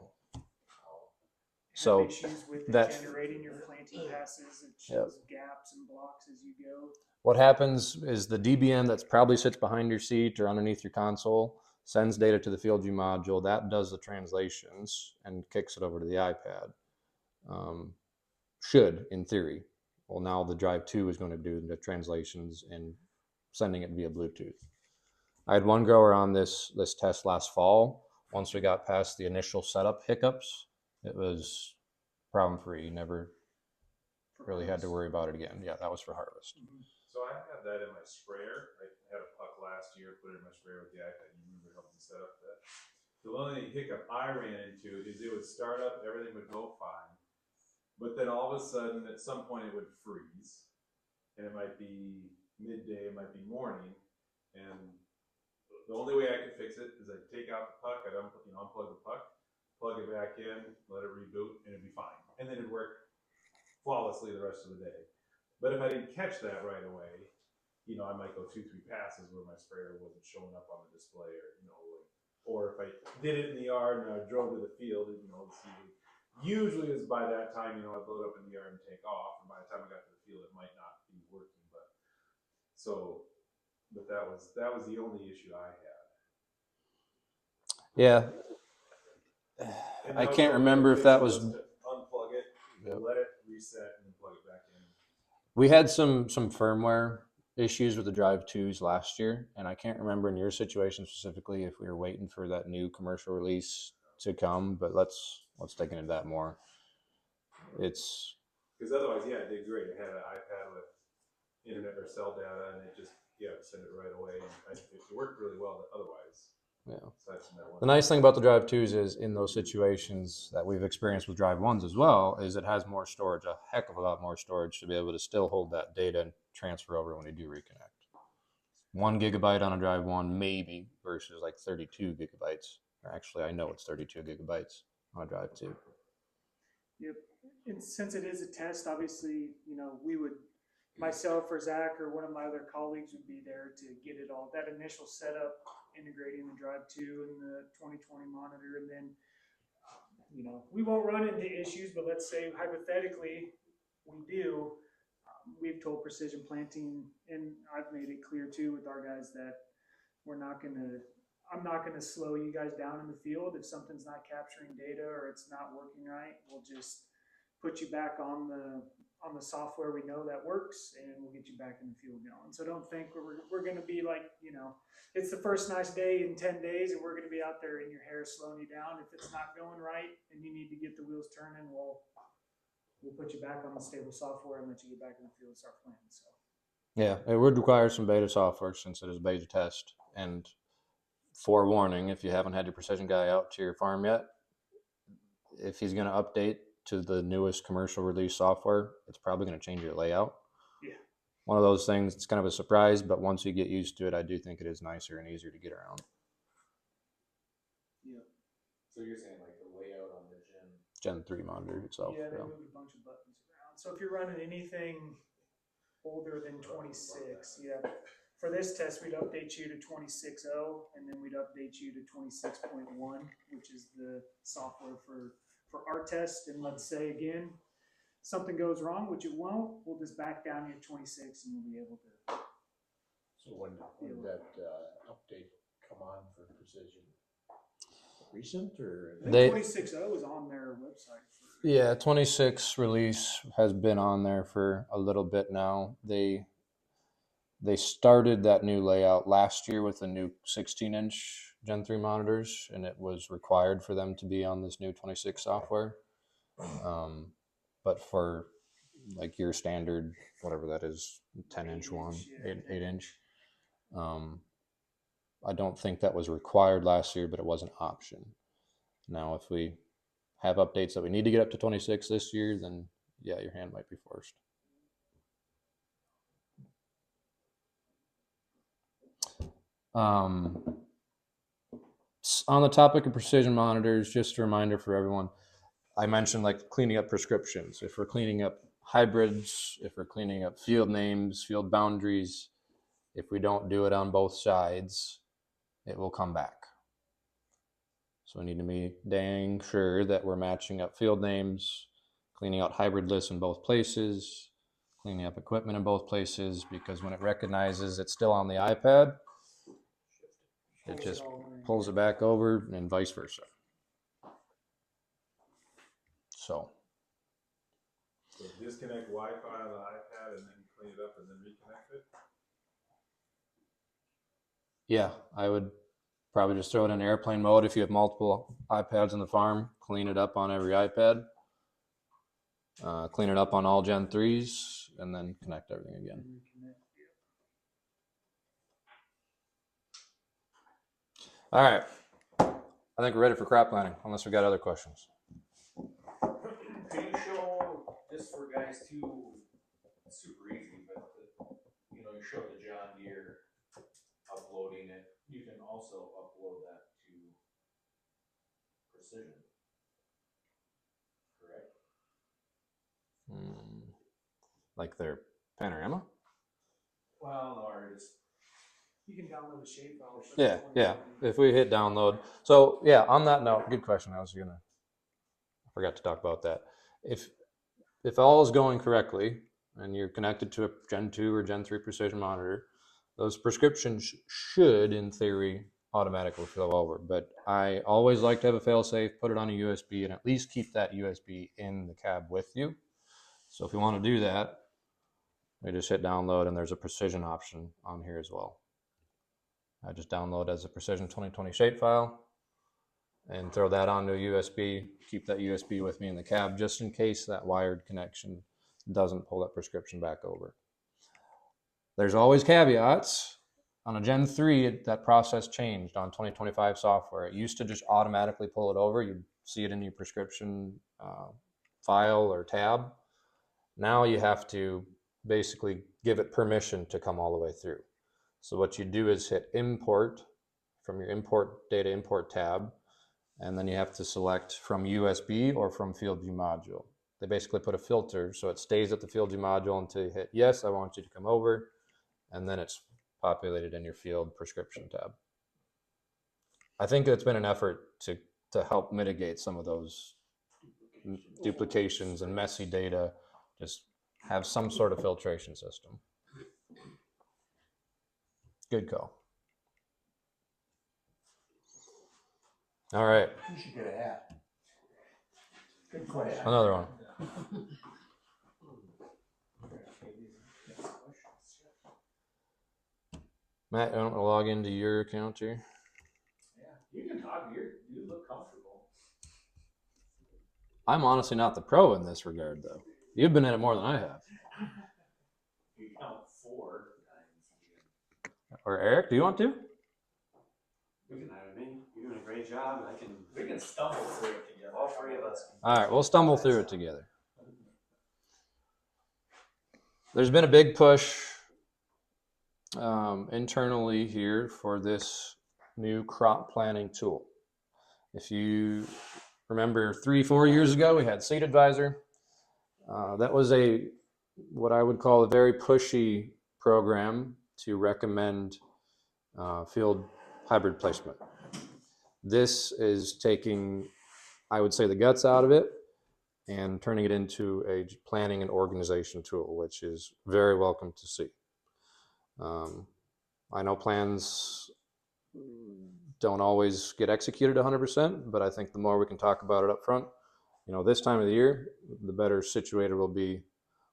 So issues with that generating your planting passes, it shows gaps and blocks as you go. What happens is the DBM that's probably sits behind your seat or underneath your console sends data to the Field View module. That does the translations and kicks it over to the iPad. Should, in theory. Well, now the Drive 2 is going to do the translations and sending it via Bluetooth. I had one grower on this test last fall. Once we got past the initial setup hiccups, it was problem-free. Never really had to worry about it again. Yeah, that was for harvest. So I had that in my sprayer. I had a puck last year, put it in my sprayer with the iPad. You remember helping me set up that. The only hiccup I ran into is it would start up, everything would go fine. But then all of a sudden, at some point, it would freeze. And it might be midday, it might be morning. And the only way I could fix it is I'd take out the puck, I'd unplug the puck, plug it back in, let it reboot, and it'd be fine. And then it'd work flawlessly the rest of the day. But if I didn't catch that right away, I might go 2-3 passes where my sprayer wasn't showing up on the display, or if I did it in the yard and I drove to the field, usually it's by that time, I'd load up in the yard and take off, and by the time I got to the field, it might not be working. But that was the only issue I had. Yeah. I can't remember if that was. Unplug it, let it reset, and then plug it back in. We had some firmware issues with the Drive 2s last year, and I can't remember in your situation specifically if we were waiting for that new commercial release to come, but let's dig into that more. It's because otherwise, it did great. I had an iPad with internet or cell data, and it just send it right away. And it worked really well. Otherwise, the nice thing about the Drive 2s is in those situations that we've experienced with Drive 1s as well is it has more storage, a heck of a lot more storage to be able to still hold that data and transfer over when you do reconnect. 1 gigabyte on a Drive 1 maybe versus like 32 gigabytes. Or actually, I know it's 32 gigabytes on a Drive 2. Yep. And since it is a test, obviously, we would, myself or Zach or one of my other colleagues would be there to get it all, that initial setup, integrating the Drive 2 and the 2020 monitor. And then, we won't run into issues, but let's say hypothetically we do. We've told Precision Planting, and I've made it clear too with our guys that I'm not gonna slow you guys down in the field. If something's not capturing data or it's not working right, we'll just put you back on the software we know that works, and we'll get you back in the field going. So don't think we're gonna be like, it's the first nice day in 10 days and we're gonna be out there in your hair slowing you down. If it's not going right and you need to get the wheels turning, we'll put you back on the stable software and let you get back in the field and start planting. So yeah, it would require some beta software since it is a beta test. And forewarning, if you haven't had your Precision guy out to your farm yet, if he's going to update to the newest commercial release software, it's probably going to change your layout. Yeah. one of those things. It's kind of a surprise, but once you get used to it, I do think it is nicer and easier to get around. So you're saying like the layout on the Gen 3 monitor itself. Yeah, they moved a bunch of buttons around. So if you're running anything older than 26, yeah. For this test, we'd update you to 26.0, and then we'd update you to 26.1, which is the software for our test. And let's say again, something goes wrong, which it won't, we'll just back down to 26 and we'll be able to. So when did that update come on for precision? Recent or? I think 26.0 is on their website. Yeah, 26 release has been on there for a little bit now. They started that new layout last year with the new 16-inch Gen 3 monitors, and it was required for them to be on this new 26 software. But for like your standard, whatever that is, 10-inch one, 8-inch, I don't think that was required last year, but it was an option. Now, if we have updates that we need to get up to 26 this year, then yeah, your hand might be forced. On the topic of precision monitors, just a reminder for everyone, I mentioned like cleaning up prescriptions. If we're cleaning up hybrids, if we're cleaning up field names, field boundaries, if we don't do it on both sides, it will come back. So we need to be dang sure that we're matching up field names, cleaning out hybrid lists in both places, cleaning up equipment in both places, because when it recognizes it's still on the iPad, it just pulls it back over and vice versa. So disconnect Wi-Fi on the iPad and then clean it up and then reconnect it? yeah, I would probably just throw it in airplane mode. If you have multiple iPads in the farm, clean it up on every iPad. Clean it up on all Gen 3s, and then connect everything again. All right. I think we're ready for crop planting, unless we got other questions. Can you show, just for guys too, it's super easy, but you show the John Deere uploading it. You can also upload that to Precision, correct? Like their panorama? Well, no, or just You can download the shapefile. Yeah. If we hit download. So yeah, on that note, good question. I forgot to talk about that. If all is going correctly and you're connected to a Gen 2 or Gen 3 precision monitor, those prescriptions should, in theory, automatically flow over. But I always like to have a fail-safe, put it on a USB, and at least keep that USB in the cab with you. So if you want to do that, we just hit download, and there's a precision option on here as well. I just download as a precision 2020 shapefile and throw that onto a USB, keep that USB with me in the cab just in case that wired connection doesn't pull that prescription back over. There's always caveats. On a Gen 3, that process changed on 2025 software. It used to just automatically pull it over. You'd see it in your prescription file or tab. Now you have to basically give it permission to come all the way through. So what you do is hit import from your import data import tab, and then you have to select from USB or from Field View module. They basically put a filter so it stays at the Field View module until you hit yes, I want you to come over, and then it's populated in your field prescription tab. I think it's been an effort to help mitigate some of those duplications and messy data. Just have some sort of filtration system. Good call. All right. You should get a hat. Good question. Another one. Matt, you want to log into your account here? yeah. You can talk. You look comfortable. I'm honestly not the pro in this regard, though. You've been in it more than I have. You count 4 times. Or Eric, do you want to? You can hire me. You're doing a great job. We can stumble through it together. All 3 of us. All right, we'll stumble through it together. There's been a big push internally here for this new crop planning tool. If you remember 3-4 years ago, we had Seed Advisor. That was what I would call a very pushy program to recommend field hybrid placement. This is taking, I would say, the guts out of it and turning it into a planning and organization tool, which is very welcome to see. I know plans don't always get executed 100%, but I think the more we can talk about it up front, this time of the year, the better situated we'll be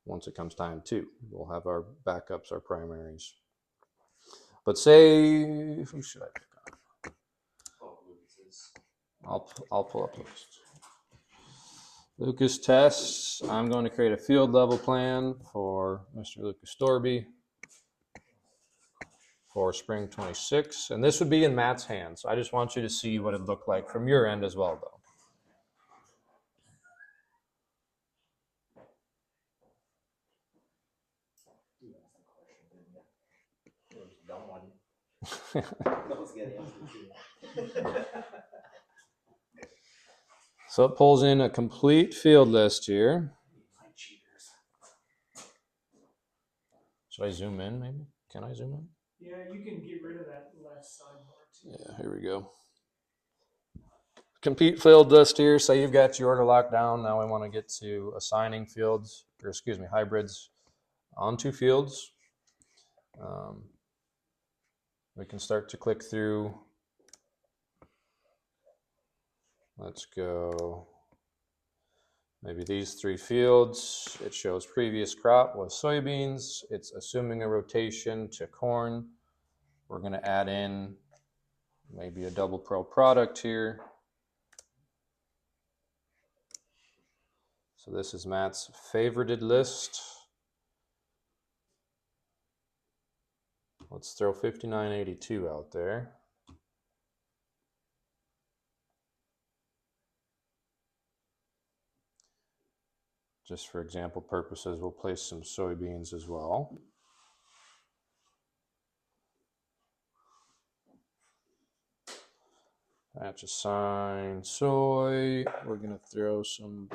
once it comes time to. We'll have our backups, our primaries. But say, who should I pick on? Oh, Lucas's. I'll pull up Lucas. Lucas tests. I'm going to create a field level plan for Mr. Lucas Storby for spring 26. And this would be in Matt's hands. I just want you to see what it looked like from your end as well, though. Dumb one. That was good answer too. So it pulls in a complete field list here. My cheaters. Should I zoom in maybe? Can I zoom in? Yeah, you can get rid of that left sidebar too. Yeah, here we go. Complete field list here. Say you've got your order locked down. Now we want to get to assigning hybrids onto fields. We can start to click through. Let's go. Maybe these 3 fields. It shows previous crop was soybeans. It's assuming a rotation to corn. We're going to add in maybe a double pro product here. So this is Matt's favorited list. Let's throw 5982 out there. Just for example purposes, we'll place some soybeans as well. Batch assign soy. We're going to throw some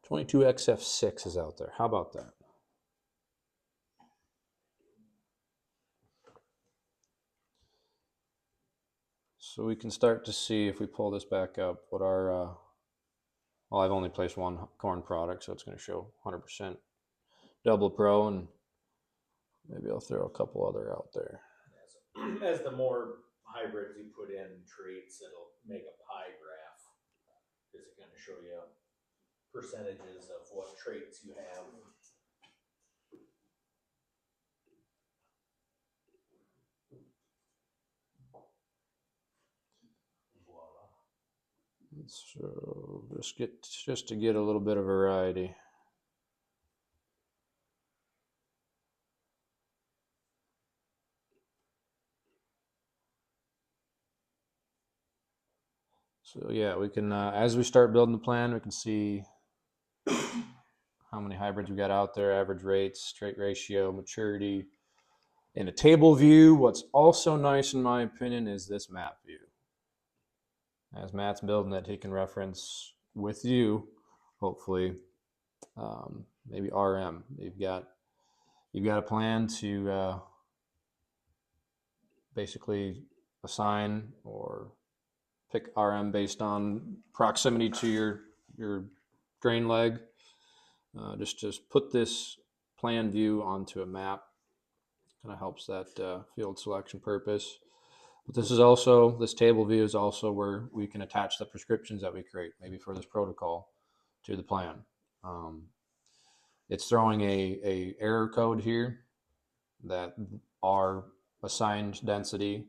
22XF6s out there. How about that? So we can start to see if we pull this back up what our, well, I've only placed 1 corn product, so it's going to show 100% double pro, and maybe I'll throw a couple other out there. As the more hybrids you put in traits, it'll make a pie graph. Because it's going to show you percentages of what traits you have. So just to get a little bit of variety. So yeah, we can, as we start building the plan, we can see how many hybrids we got out there, average rates, trait ratio, maturity. In a table view, what's also nice in my opinion is this map view. As Matt's building it, he can reference with you, hopefully, maybe RM. You've got a plan to basically assign or pick RM based on proximity to your drain leg. Just put this plan view onto a map. Kind of helps that field selection purpose. But this table view is also where we can attach the prescriptions that we create, maybe for this protocol, to the plan. It's throwing a error code here that our assigned density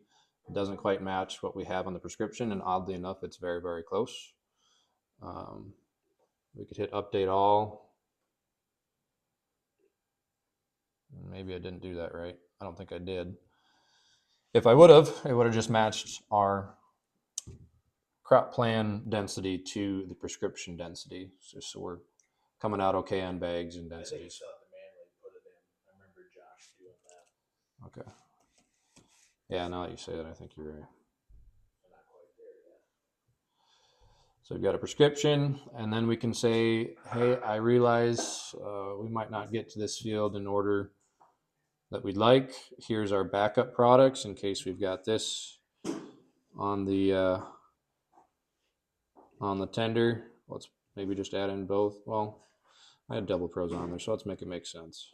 doesn't quite match what we have on the prescription, and oddly enough, it's very, very close. We could hit update all. Maybe I didn't do that right. I don't think I did. If I would have, it would have just matched our crop plan density to the prescription density. So we're coming out okay on bags and densities. I manually put it in. I remember Josh doing Okay. Yeah, now that you say that, I think you're right. We're not quite there yet. So we've got a prescription, and then we can say, hey, I realize we might not get to this field in order that we'd like. Here's our backup products in case we've got this on the tender. Let's maybe just add in both. Well, I had double pros on there, so let's make it make sense.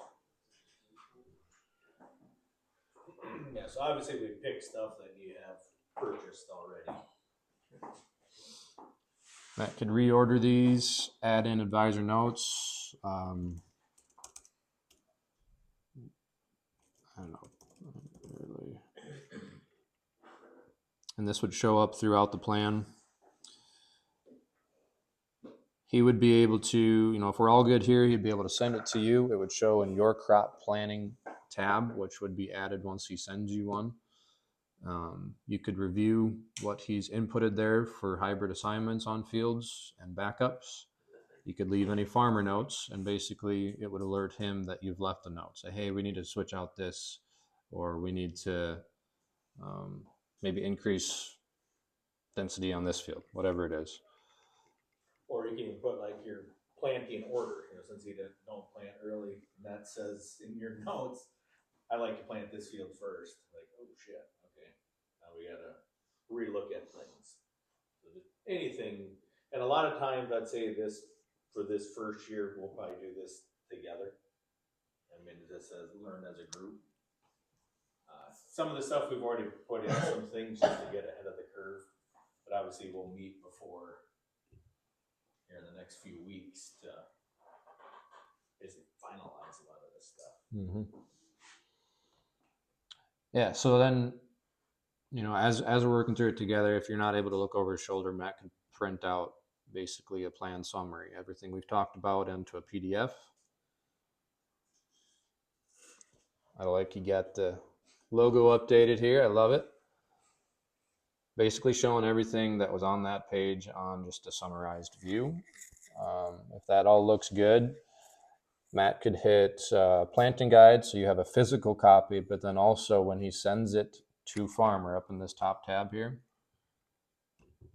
Yeah, so obviously we pick stuff that you have purchased already. Matt could reorder these, add in advisor notes. I don't know. Really. And this would show up throughout the plan. He would be able to, if we're all good here, he'd be able to send it to you. It would show in your crop planning tab, which would be added once he sends you one. You could review what he's inputted there for hybrid assignments on fields and backups. You could leave any farmer notes, and basically it would alert him that you've left a note. Say, hey, we need to switch out this, or we need to maybe increase density on this field, whatever it is. Or you can even put like your planting order, since you don't plant early, and that says in your notes, I like to plant this field first. Like, oh shit, okay. Now we gotta relook at things. So anything, and a lot of times I'd say this, for this first year, we'll probably do this together. I mean, it just says learn as a group. Some of the stuff we've already put in, some things just to get ahead of the curve, but obviously we'll meet before here in the next few weeks to basically finalize a lot of this stuff. Mm-hmm. Yeah, so then, as we're working through it together, if you're not able to look over his shoulder, Matt can print out basically a plan summary, everything we've talked about into a PDF. I like you got the logo updated here. I love it. Basically showing everything that was on that page on just a summarized view. If that all looks good, Matt could hit planting guide, so you have a physical copy, but then also when he sends it to farmer up in this top tab here,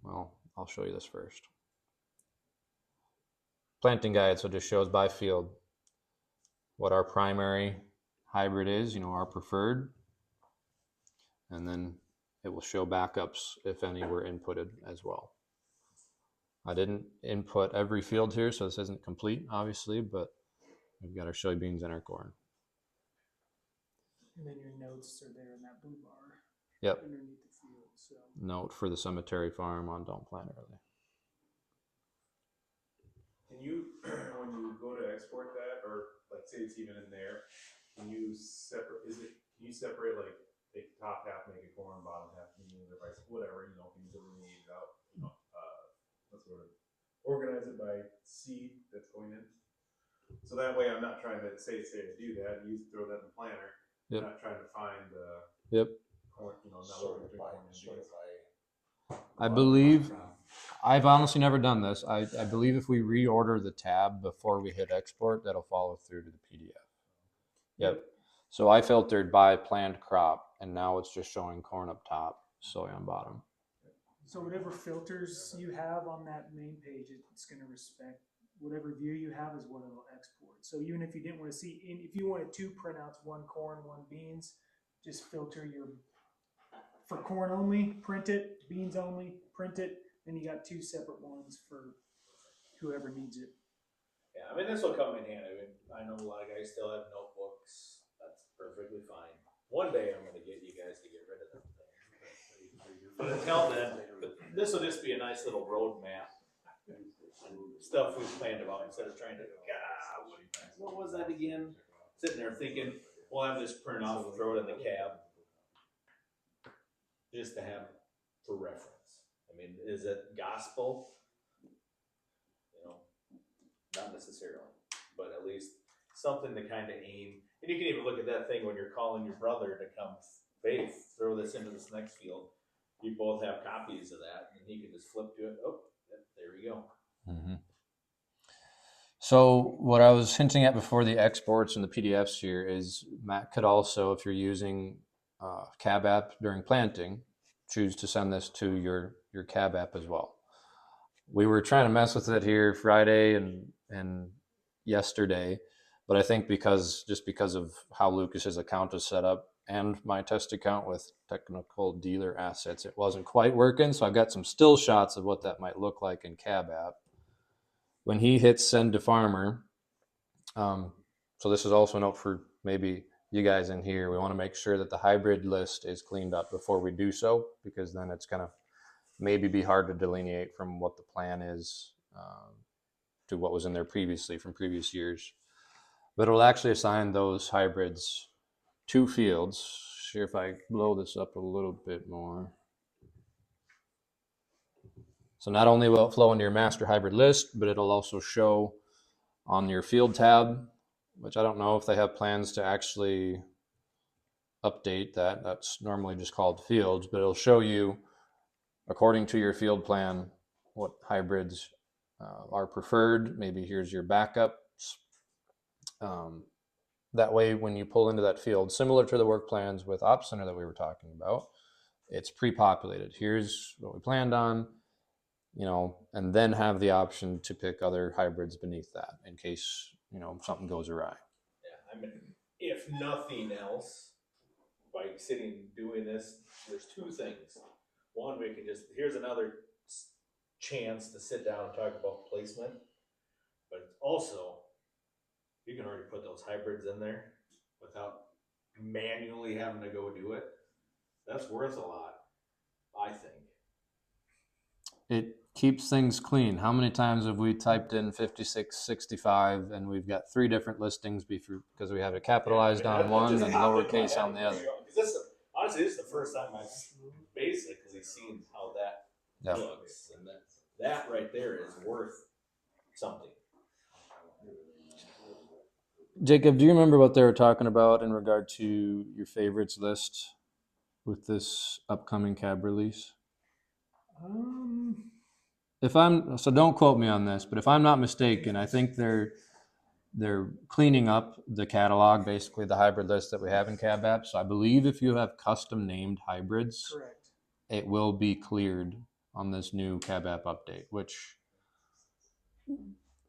well, I'll show you this first. Planting guide, so it just shows by field what our primary hybrid is, our preferred, and then it will show backups if any were inputted as well. I didn't input every field here, so this isn't complete, obviously, but we've got our soybeans and our corn. And then your notes are there in that blue bar. Yep. Underneath the field. So Note for the cemetery farm on don't plant early. Can you, when you go to export that, or let's say it's even in there, can you separate, can you separate, like, take the top half, make it corn, bottom half, whatever, can you delineate it out, let's sort of organize it by seed that's going in. So that way I'm not trying to say to do that, you throw that in the planner, Yep. not trying to find Yep. corn, not Sort looking of between by, corn and sort of beans. by. I believe, I've honestly never done this. I believe if we reorder the tab before we hit export, that'll follow through to the PDF. Yep. So I filtered by planned crop, and now it's just showing corn up top, soy on bottom. So whatever filters you have on that main page, it's going to respect whatever view you have is what it'll export. So even if you didn't want to see, if you wanted two printouts, one corn, one beans, just filter for corn only, print it, beans only, print it. Then you got two separate ones for whoever needs it. Yeah, I mean, this will come in handy. I know a lot of guys still have notebooks. That's perfectly fine. One day I'm going to get you guys to get rid of them things. But until then, this will just be a nice little road map and stuff we've planned about instead of trying to, what was that again? Sitting there thinking, we'll have this printed off and throw it in the cab. Just to have for reference. I mean, is it gospel? Not necessarily, but at least something to kind of aim. And you can even look at that thing when you're calling your brother to come, hey, throw this into this next field. You both have copies of that, and he can just flip to it. Oh, there we go. Mm-hmm. So what I was hinting at before the exports and the PDFs here is Matt could also, if you're using Cab app during planting, choose to send this to your Cab app as well. We were trying to mess with it here Friday and yesterday, but I think because of how Lucas's account is set up and my test account with technical dealer assets, it wasn't quite working. So I've got some still shots of what that might look like in Cab app. When he hits send to farmer, so this is also a note for maybe you guys in here. We want to make sure that the hybrid list is cleaned up before we do so, because then it's going to maybe be hard to delineate from what the plan is to what was in there previously from previous years. But it'll actually assign those hybrids to fields. See if I blow this up a little bit more. So not only will it flow into your master hybrid list, but it'll also show on your field tab, which I don't know if they have plans to actually update that. That's normally just called fields, but it'll show you, according to your field plan, what hybrids are preferred. Maybe here's your backups. That way, when you pull into that field, similar to the work plans with Op Center that we were talking about, it's pre-populated. Here's what we planned on, and then have the option to pick other hybrids beneath that in case, something goes awry. Yeah, I mean, if nothing else, by sitting doing this, there's two things. One, we can here's another chance to sit down and talk about placement, but also you can already put those hybrids in there without manually having to go do it. That's worth a lot, I think. It keeps things clean. How many times have we typed in 5665 and we've got 3 different listings because we have it capitalized on one and lowercase on the other? Honestly, this is the first time I've basically seen how that looks, and that right there is worth something. Jacob, do you remember what they were talking about in regard to your favorites list with this upcoming cab release? So don't quote me on this, but if I'm not mistaken, I think they're cleaning up the catalog, basically the hybrid list that we have in Cab App. So I believe if you have custom named hybrids, Correct. it will be cleared on this new Cab App update, which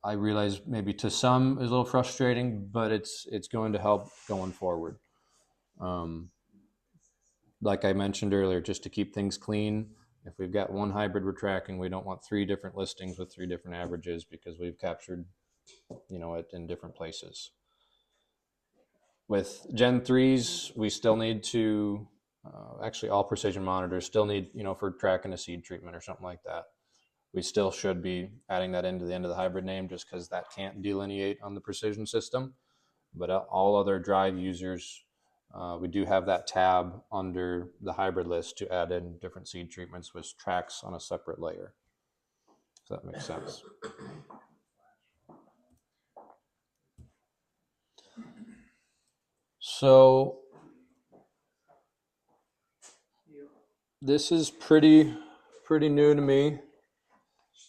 I realize maybe to some is a little frustrating, but it's going to help going forward. Like I mentioned earlier, just to keep things clean. If we've got one hybrid we're tracking, we don't want 3 different listings with 3 different averages because we've captured, it in different places. With Gen 3s, we still need to, actually all precision monitors still need, for tracking a seed treatment or something like that. We still should be adding that into the end of the hybrid name just because that can't delineate on the precision system. But all other drive users, we do have that tab under the hybrid list to add in different seed treatments, which tracks on a separate layer. If that makes sense. So this is pretty new to me.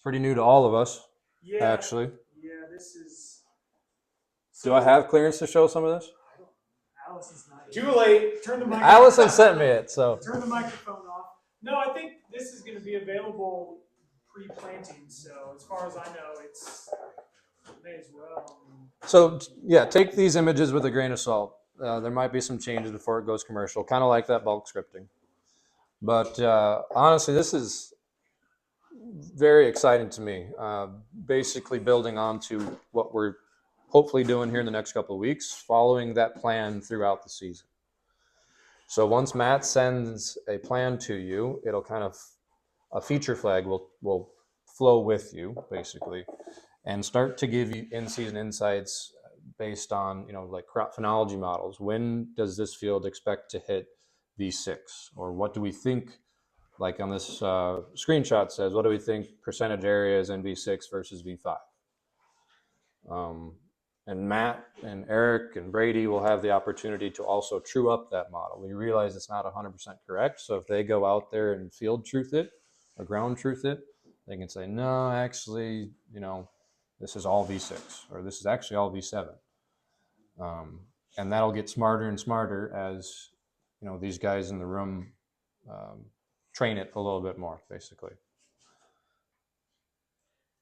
Pretty new to all of us, actually. Yeah, this is. Do I have clearance to show some of this? Allison's not. Too late. Turn the mic. Allison sent me it, so. Turn the microphone off. No, I think this is going to be available pre-planting. So as far as I know, it's may as well. So yeah, take these images with a grain of salt. There might be some changes before it goes commercial, kind of like that bulk scripting. But honestly, this is very exciting to me. Basically building on to what we're hopefully doing here in the next couple of weeks, following that plan throughout the season. So once Matt sends a plan to you, it'll kind of, a feature flag will flow with you, basically, and start to give you in-season insights based on, like crop phenology models. When does this field expect to hit V6? Or what do we think, like on this screenshot says, what do we think percentage area is in V6 versus V5? And Matt and Eric and Brady will have the opportunity to also true up that model. We realize it's not 100% correct. So if they go out there and field truth it or ground truth it, they can say, no, actually, this is all V6, or this is actually all V7. And that'll get smarter and smarter as, you know, these guys in the room train it a little bit more, basically.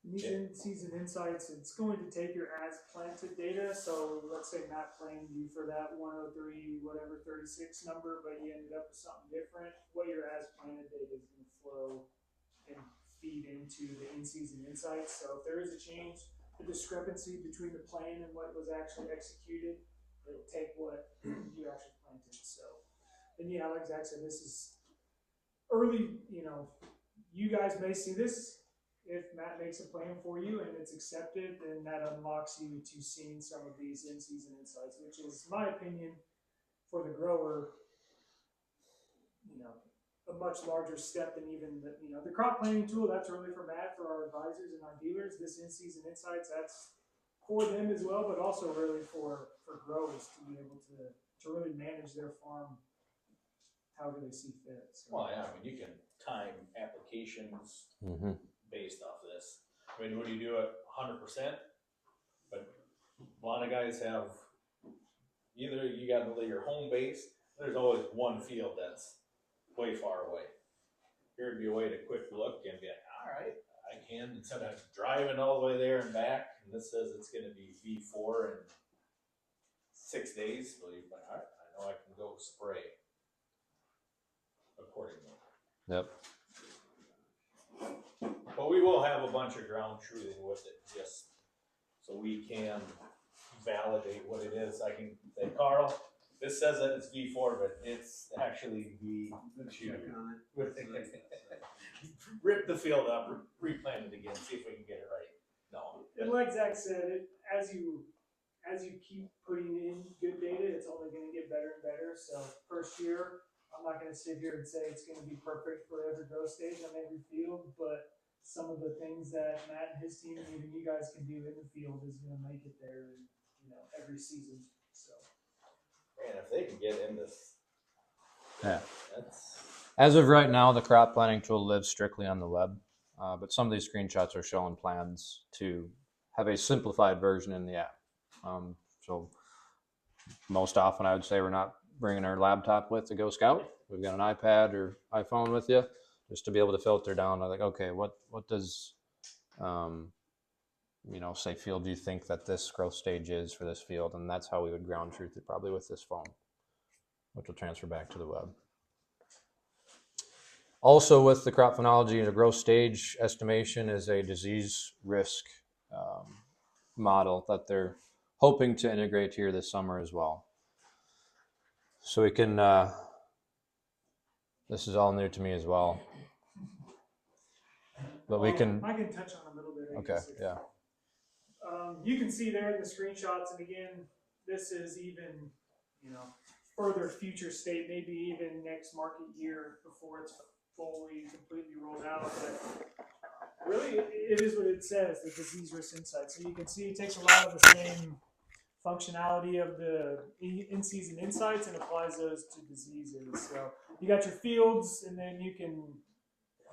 These in-season insights, it's going to take your as planted data. So let's say Matt planned you for that 103, whatever 36 number, but you ended up with something different. What your as planted data is going to flow and feed into the in-season insights. So if there is a change, the discrepancy between the plan and what was actually executed, it'll take what you actually planted. So, and yeah, like Zach said, this is early. You know, you guys may see this. If Matt makes a plan for you and it's accepted, then that unlocks you to seeing some of these in-season insights, which is, my opinion, for the grower, you know, a much larger step than even the crop planning tool. That's really for Matt, for our advisors and our dealers. This in-season insights, that's for them as well, but also really for growers to be able to really manage their farm however they see fit. So. Well, yeah, I mean, you can time applications based off this. I mean, would you do it 100%? But a lot of guys have either you got your home base. There's always one field that's way far away. Here would be a way to quick look and be like, all right, I can, instead of driving all the way there and back, and this says it's going to be V4 in 6 days. Well, you're like, all right, I know I can go spray accordingly. Yep. But we will have a bunch of ground truthing with it, just so we can validate what it is. I can say, Carl, this says that it's V4, but it's actually V2. Rip the field up, replant it again, see if we can get it right. No. And like Zach said, as you keep putting in good data, it's only going to get better and better. So first year, I'm not going to sit here and say it's going to be perfect for every growth stage on every field, but some of the things that Matt and his team and even you guys can do in the field is going to make it there, every season. So, Man, if they can get in this, Yeah. that's As of right now, the crop planning tool lives strictly on the web, but some of these screenshots are showing plans to have a simplified version in the app. So most often, I would say we're not bringing our laptop with to go scout. We've got an iPad or iPhone with you, just to be able to filter down. I'm like, okay, what does say Field View think that this growth stage is for this field, and that's how we would ground truth it probably with this phone, which will transfer back to the web. Also, with the crop phenology, the growth stage estimation is a disease risk model that they're hoping to integrate here this summer as well. So we can, this is all new to me as well, but we can. I can touch on a little bit. Okay, yeah. You can see there in the screenshots, and again, this is even, further future state, maybe even next market year before it's fully completely rolled out. But really, it is what it says, the disease risk insight. So you can see it takes a lot of the same functionality of the in-season insights and applies those to diseases. So you got your fields, and then you can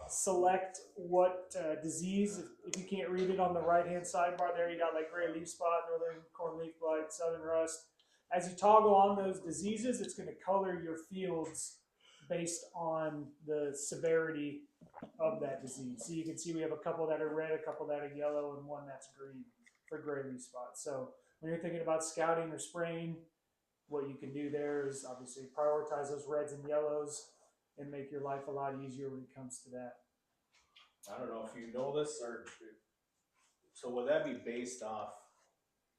select what disease. If you can't read it on the right-hand sidebar there, you got like gray leaf spot, northern corn leaf blight, southern rust. As you toggle on those diseases, it's going to color your fields based on the severity of that disease. So you can see we have a couple that are red, a couple that are yellow, and one that's green for gray leaf spot. So when you're thinking about scouting or spraying, what you can do there is obviously prioritize those reds and yellows and make your life a lot easier when it comes to that. I don't know if you know this, or so would that be based off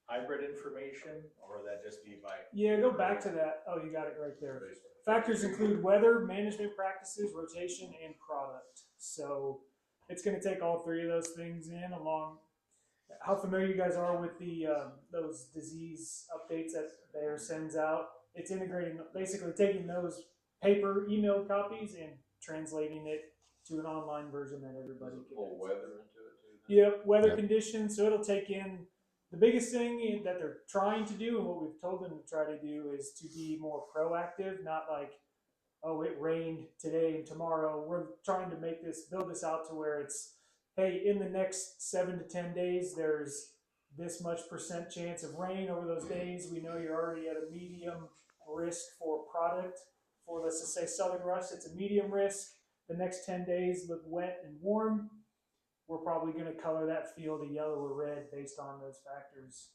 hybrid information, or would that just be by? Yeah, go back to that. Oh, you got it right there. Factors include weather, management practices, rotation, and product. So it's going to take all three of those things in along. How familiar you guys are with the those disease updates that Bayer sends out? It's integrating, basically taking those paper emailed copies and translating it to an online version that everybody can. Pull weather into it too. Yep, weather conditions. So it'll take in the biggest thing that they're trying to do, and what we've told them to try to do, is to be more proactive, not like, oh, it rained today and tomorrow. We're trying to build this out to where it's, hey, in the next 7 to 10 days, there's this much percent chance of rain over those days. We know you're already at a medium risk for product. For, let's just say, southern rust, it's a medium risk. The next 10 days look wet and warm. We're probably going to color that field a yellow or red based on those factors,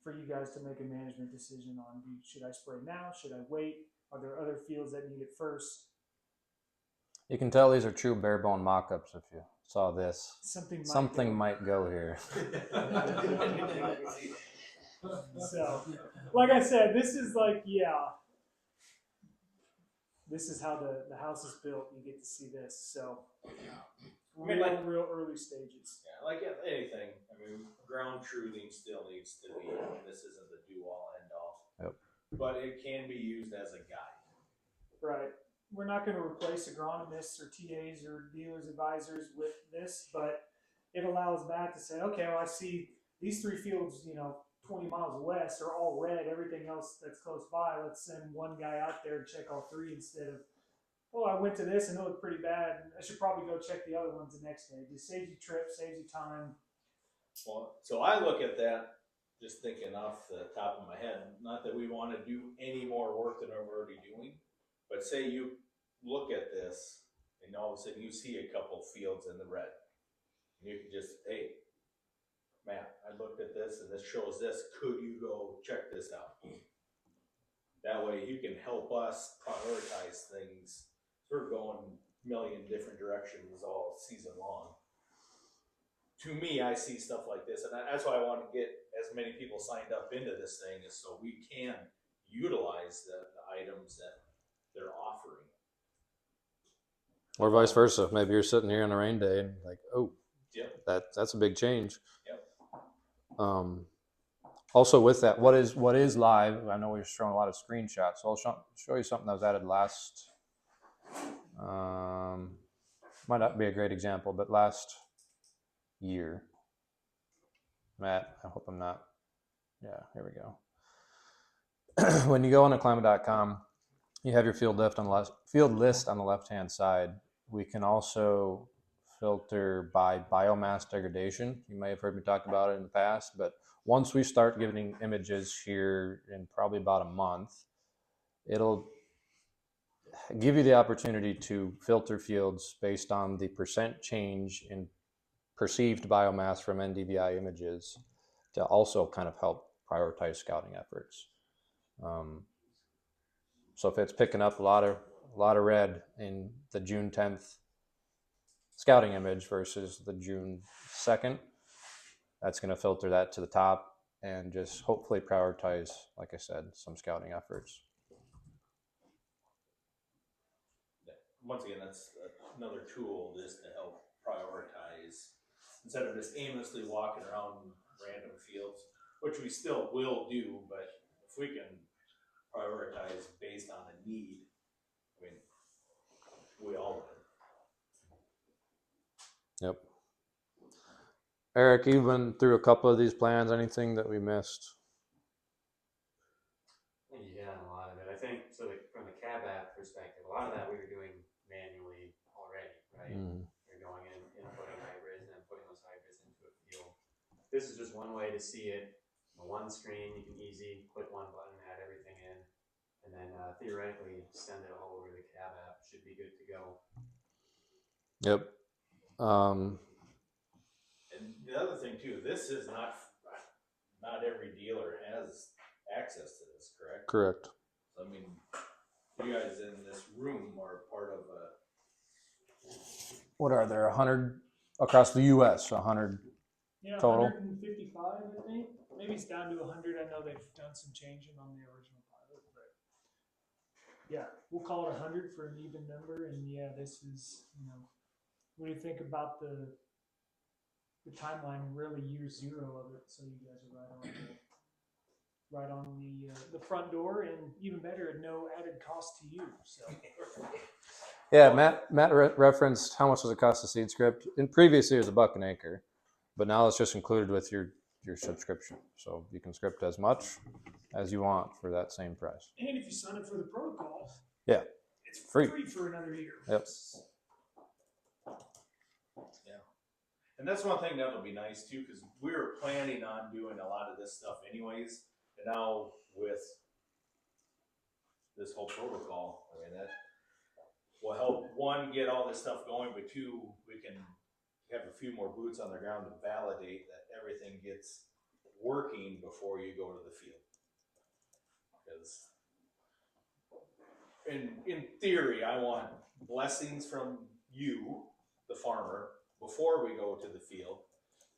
for you guys to make a management decision on. Should I spray now? Should I wait? Are there other fields that need it first? You can tell these are true bare bone mock-ups if you saw this. Something might go here. So, like I said, this is like, this is how the house is built. You get to see this. So, real early stages. Yeah, like anything. I mean, ground truthing still needs to be. This isn't the do all end all. Yep. But it can be used as a guide. Right. We're not going to replace agronomists or TAs or dealers advisors with this, but it allows Matt to say, okay, well, I see these 3 fields, 20 miles west are all red. Everything else that's close by, let's send one guy out there and check all 3 instead of, oh, I went to this and it looked pretty bad. I should probably go check the other ones the next day. It just saves you trips, saves you time. Well, so I look at that just thinking off the top of my head. Not that we want to do any more work than we're already doing, but say you look at this and all of a sudden you see a couple fields in the red. You can just, hey, Matt, I looked at this and this shows this. Could you go check this out? That way you can help us prioritize things. We're going a million different directions all season long. To me, I see stuff like this, and that's why I want to get as many people signed up into this thing, is so we can utilize the items that they're offering. Or vice versa. Maybe you're sitting here on a rain day and like, oh, Yep. that's a big change. Yep. Also with that, what is live? I know we're showing a lot of screenshots, so I'll show you something that was added last. Might not be a great example, but last year. Matt, I hope I'm not. Yeah, here we go. When you go on to climate.com, you have your field list on the left-hand side. We can also filter by biomass degradation. You may have heard me talk about it in the past, but once we start giving images here in probably about a month, it'll give you the opportunity to filter fields based on the percent change in perceived biomass from NDVI images to also kind of help prioritize scouting efforts. So if it's picking up a lot of red in the June 10th scouting image versus the June 2nd, that's going to filter that to the top and just hopefully prioritize, like I said, some scouting efforts. Once again, that's another tool just to help prioritize instead of just aimlessly walking around random fields, which we still will do, but if we can prioritize based on a need, I mean, we all would. Yep. Eric, you've been through a couple of these plans. Anything that we missed? Yeah, a lot of it. I think so. From the cab app perspective, a lot of that we were doing manually already, right? You're going in, inputting hybrids, and then putting those hybrids into a field. This is just one way to see it. On one screen, you can easy click one button, add everything in, and then theoretically send it all over the cab app. Should be good to go. Yep. And the other thing too, this is not every dealer has access to this, correct? Correct. I mean, you guys in this room are part of a. What are there? 100 across the U.S. 100 total. 155, I think. Maybe it's down to 100. I know they've done some changing on the original pilot, but yeah, we'll call it 100 for an even number. And yeah, this is, when you think about the timeline, really year 0 of it, so you guys are right on the front door, and even better, at no added cost to you. So. Yeah, Matt referenced how much does it cost to seed script. In previous years, $1 an acre, but now it's just included with your subscription. So you can script as much as you want for that same price. And if you sign up for the protocol, yeah, it's free for another year. Yep. Yeah. And that's one thing that'll be nice too, because we were planning on doing a lot of this stuff anyways. And now with this whole protocol, I mean, that will help, one, get all this stuff going, but two, we can have a few more boots on the ground to validate that everything gets working before you go to the field. Because in theory, I want blessings from you, the farmer, before we go to the field.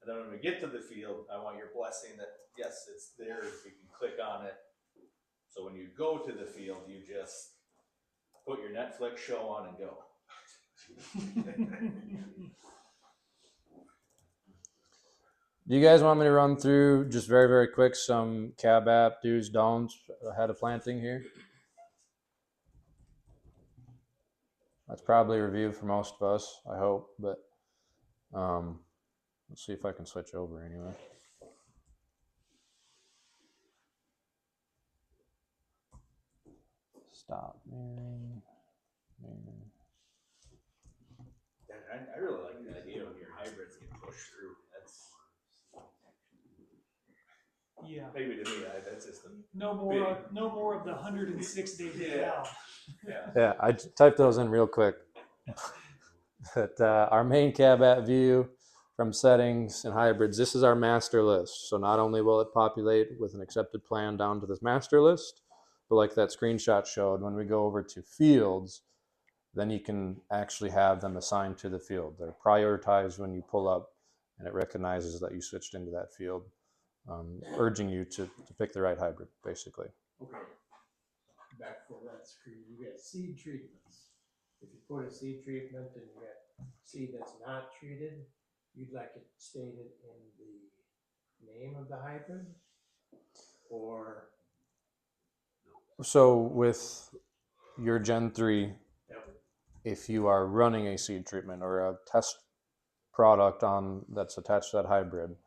And then when we get to the field, I want your blessing that, yes, it's there, you can click on it. So when you go to the field, you just put your Netflix show on and go. Do you guys want me to run through just very, very quick some cab app do's, don'ts ahead of planting here? That's probably a review for most of us, I hope, but let's see if I can switch over anyway. Stop mirroring. I really like the idea when your hybrids get pushed through. That's Yeah. maybe to me, that's just No more of the 106-day Yeah. Yeah, I typed those in real quick. But our main cab app view from settings and hybrids, this is our master list. So not only will it populate with an accepted plan down to this master list, but like that screenshot showed, when we go over to fields, then you can actually have them assigned to the field. They're prioritized when you pull up, and it recognizes that you switched into that field, urging you to pick the right hybrid, basically. Okay. Back for that screen, you got seed treatments. If you put a seed treatment and you got seed that's not treated, you'd like it stated in the name of the hybrid? Or? So with your Gen 3, Yep. if you are running a seed treatment or a test product that's attached to that hybrid,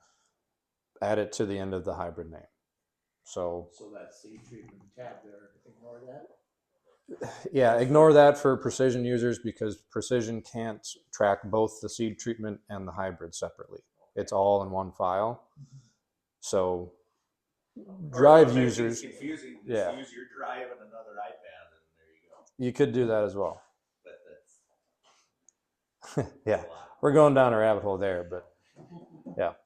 add it to the end of the hybrid name. So that seed treatment tab there, ignore that? yeah, ignore that for precision users, because precision can't track both the seed treatment and the hybrid separately. It's all in one file. So drive users, confusing. Just yeah, use your drive and another iPad, and there you go. you could do that as well. But that's Yeah, we're going down a rabbit hole there, but yeah. okay.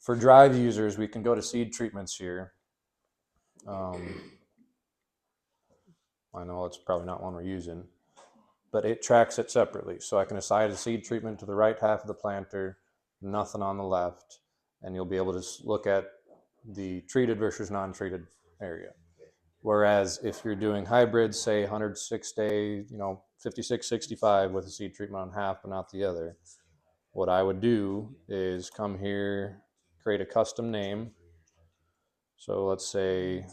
For drive users, we can go to seed treatments here. I know it's probably not one we're using, but it tracks it separately. So I can assign a seed treatment to the right half of the planter, nothing on the left, and you'll be able to look at the treated versus non-treated area. Whereas if you're doing hybrids, say 106 day, 56, 65 with a seed treatment on half but not the other, what I would do is come here, create a custom name. So let's say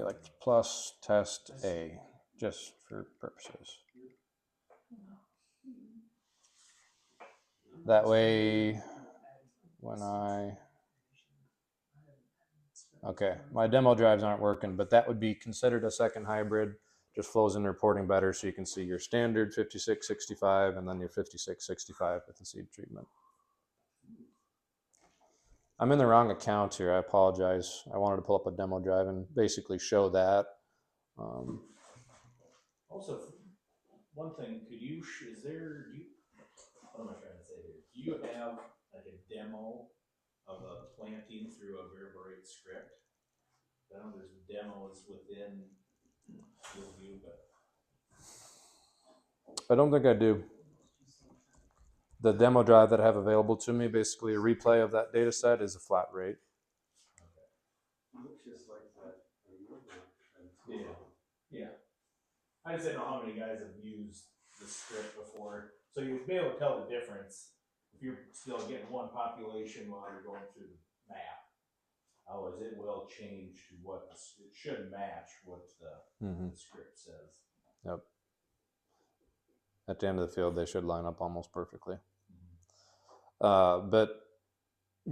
like plus test A, just for purposes. That way, okay, my demo drives aren't working, but that would be considered a second hybrid. Just flows in reporting better, so you can see your standard 5665 and then your 5665 with the seed treatment. I'm in the wrong account here. I apologize. I wanted to pull up a demo drive and basically show that. Also, one thing, what am I trying to say here? Do you have like a demo of a planting through a variable rate script? I know there's demos within Field View, but I don't think I do. The demo drive that I have available to me, basically a replay of that data set, is a flat rate. Looks just like that. Yeah. I just didn't know how many guys have used the script before. So you'd be able to tell the difference if you're still getting one population while you're going through the map. Otherwise, it will change to it should match what the script says. Yep. At the end of the field, they should line up almost perfectly. But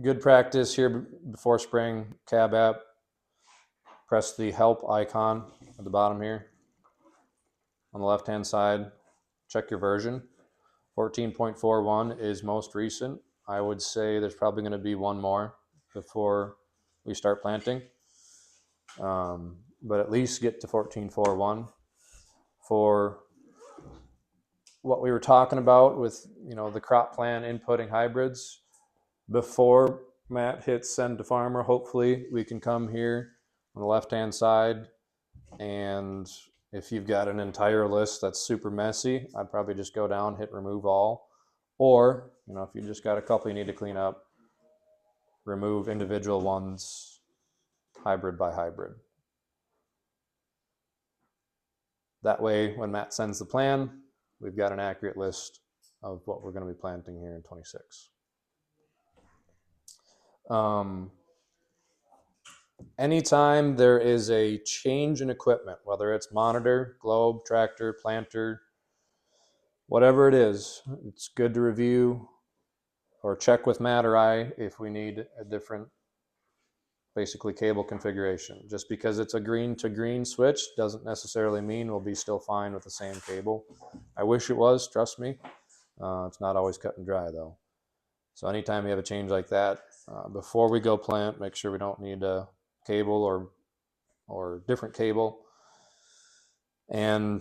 good practice here before spring, cab app, press the help icon at the bottom here. On the left-hand side, check your version. 14.41 is most recent. I would say there's probably going to be one more before we start planting. But at least get to 14.41 for what we were talking about with, the crop plan inputting hybrids. Before Matt hits send to farmer, hopefully we can come here on the left-hand side, and if you've got an entire list that's super messy, I'd probably just go down, hit remove all. Or, if you just got a couple you need to clean up, remove individual ones, hybrid by hybrid. That way, when Matt sends the plan, we've got an accurate list of what we're going to be planting here in 26. Anytime there is a change in equipment, whether it's monitor, globe, tractor, planter, whatever it is, it's good to review or check with Matt or I if we need a different, basically, cable configuration. Just because it's a green to green switch doesn't necessarily mean we'll be still fine with the same cable. I wish it was, trust me. It's not always cut and dry though. So anytime you have a change like that, before we go plant, make sure we don't need a cable or different cable. And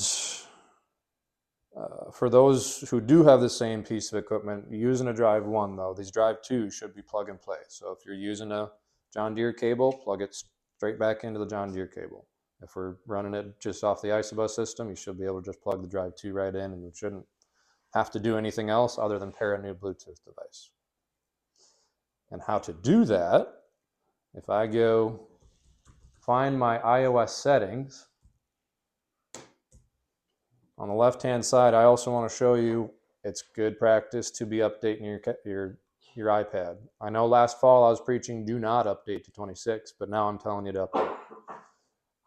for those who do have the same piece of equipment, using a drive 1 though, these drive 2 should be plug and play. So if you're using a John Deere cable, plug it straight back into the John Deere cable. If we're running it just off the ISOBUS system, you should be able to just plug the drive 2 right in, and you shouldn't have to do anything else other than pair a new Bluetooth device. And how to do that, if I go find my iOS settings, on the left-hand side, I also want to show you it's good practice to be updating your iPad. I know last fall I was preaching do not update to 26, but now I'm telling you to update.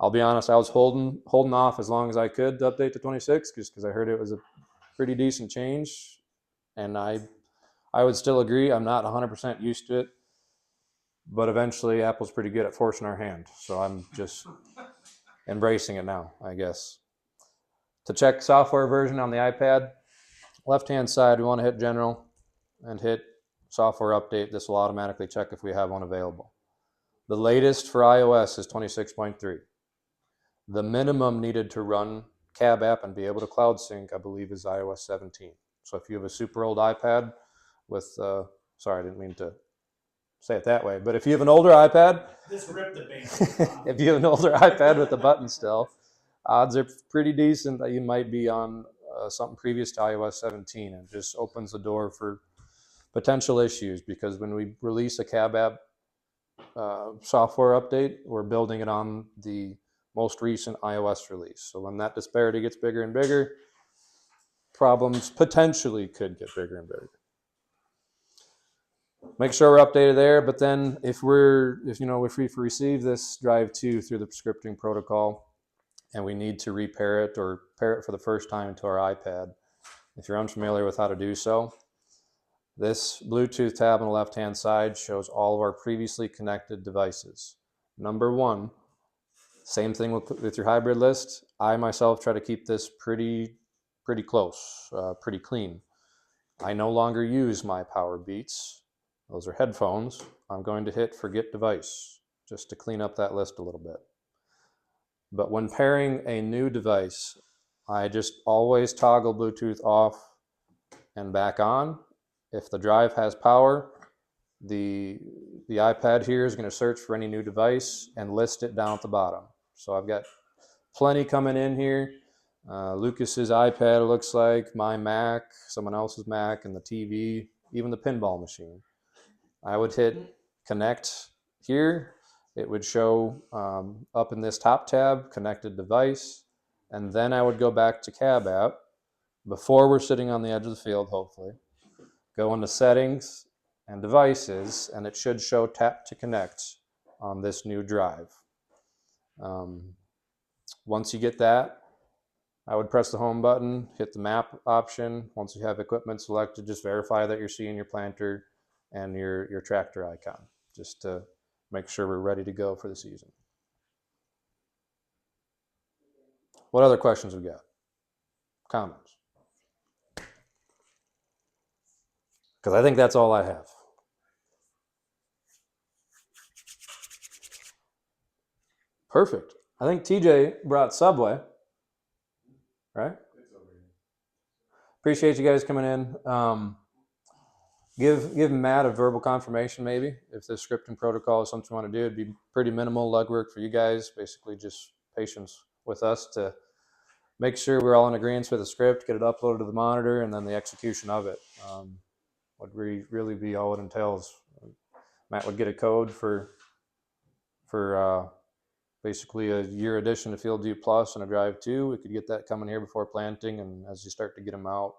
I'll be honest, I was holding off as long as I could to update to 26 just because I heard it was a pretty decent change, and I would still agree. I'm not 100% used to it, but eventually Apple's pretty good at forcing our hand, so I'm just embracing it now, I guess. To check software version on the iPad, left-hand side, we want to hit General and hit Software Update. This will automatically check if we have one available. The latest for iOS is 26.3. The minimum needed to run Cab app and be able to cloud sync, I believe, is iOS 17. So if you have a super old iPad with, sorry, I didn't mean to say it that way, but if you have an older iPad, Just rip the band. if you have an older iPad with the button still, odds are pretty decent that you might be on something previous to iOS 17, and just opens the door for potential issues, because when we release a Cab app software update, we're building it on the most recent iOS release. So when that disparity gets bigger and bigger, problems potentially could get bigger and bigger. Make sure we're updated there, but then if we receive this drive 2 through the scripting protocol and we need to repair it or pair it for the first time to our iPad, if you're unfamiliar with how to do so, this Bluetooth tab on the left-hand side shows all of our previously connected devices. Number 1, same thing with your hybrid list. I myself try to keep this pretty close, pretty clean. I no longer use my Power Beats. Those are headphones. I'm going to hit Forget Device just to clean up that list a little bit. But when pairing a new device, I just always toggle Bluetooth off and back on. If the drive has power, the iPad here is going to search for any new device and list it down at the bottom. So I've got plenty coming in here. Lucas's iPad, it looks like, my Mac, someone else's Mac, and the TV, even the pinball machine. I would hit Connect here. It would show up in this top tab, Connected Device, and then I would go back to Cab app before we're sitting on the edge of the field, hopefully. Go into Settings and Devices, and it should show Tap to Connect on this new drive. Once you get that, I would press the home button, hit the map option. Once you have equipment selected, just verify that you're seeing your planter and your tractor icon, just to make sure we're ready to go for the season. what other questions we got? Comments? Because I think that's all I have. Perfect. I think TJ brought Subway, right? It's over here. Appreciate you guys coming in. Give Matt a verbal confirmation, maybe, if the scripting protocol is something you want to do. It'd be pretty minimal legwork for you guys, basically just patience with us to make sure we're all in agreement with the script, get it uploaded to the monitor, and then the execution of it would really be all it entails. Matt would get a code for basically a year addition to Field View Plus and a Drive 2. We could get that coming here before planting, and as you start to get them out,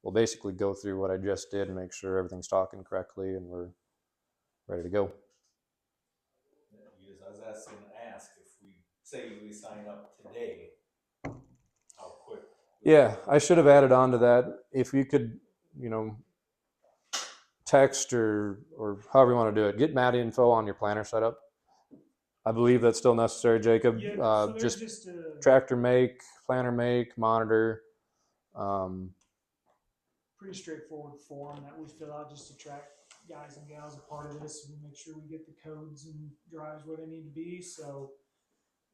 we'll basically go through what I just did and make sure everything's talking correctly and we're ready to go. I was asking if we say we sign up today, how quick? Yeah, I should have added on to that. If you could, text or however you want to do it, get Matt info on your planner setup. I believe that's still necessary, Jacob. Yeah, so there's just a tractor make, planner make, monitor. pretty straightforward form that we fill out just to track guys and gals a part of this, and we make sure we get the codes and drives where they need to be. So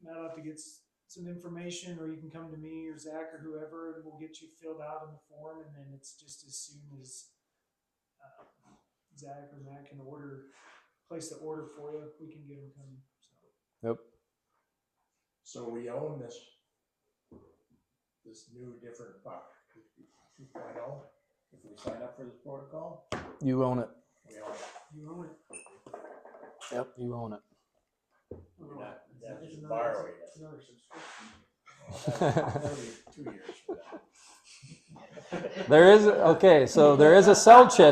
Matt will have to get some information, or you can come to me or Zach or whoever, and we'll get you filled out in the form. And then it's just as soon as Zach or Matt can place the order for you, we can get them coming. So. Yep. So we own this new different buck 2.0. If we sign up for this protocol, You own it. we own it. You own it. Yep, you own it. We're not There's just another- borrowing it. Another subscription. That'll be 2 years for that. There is a cell chip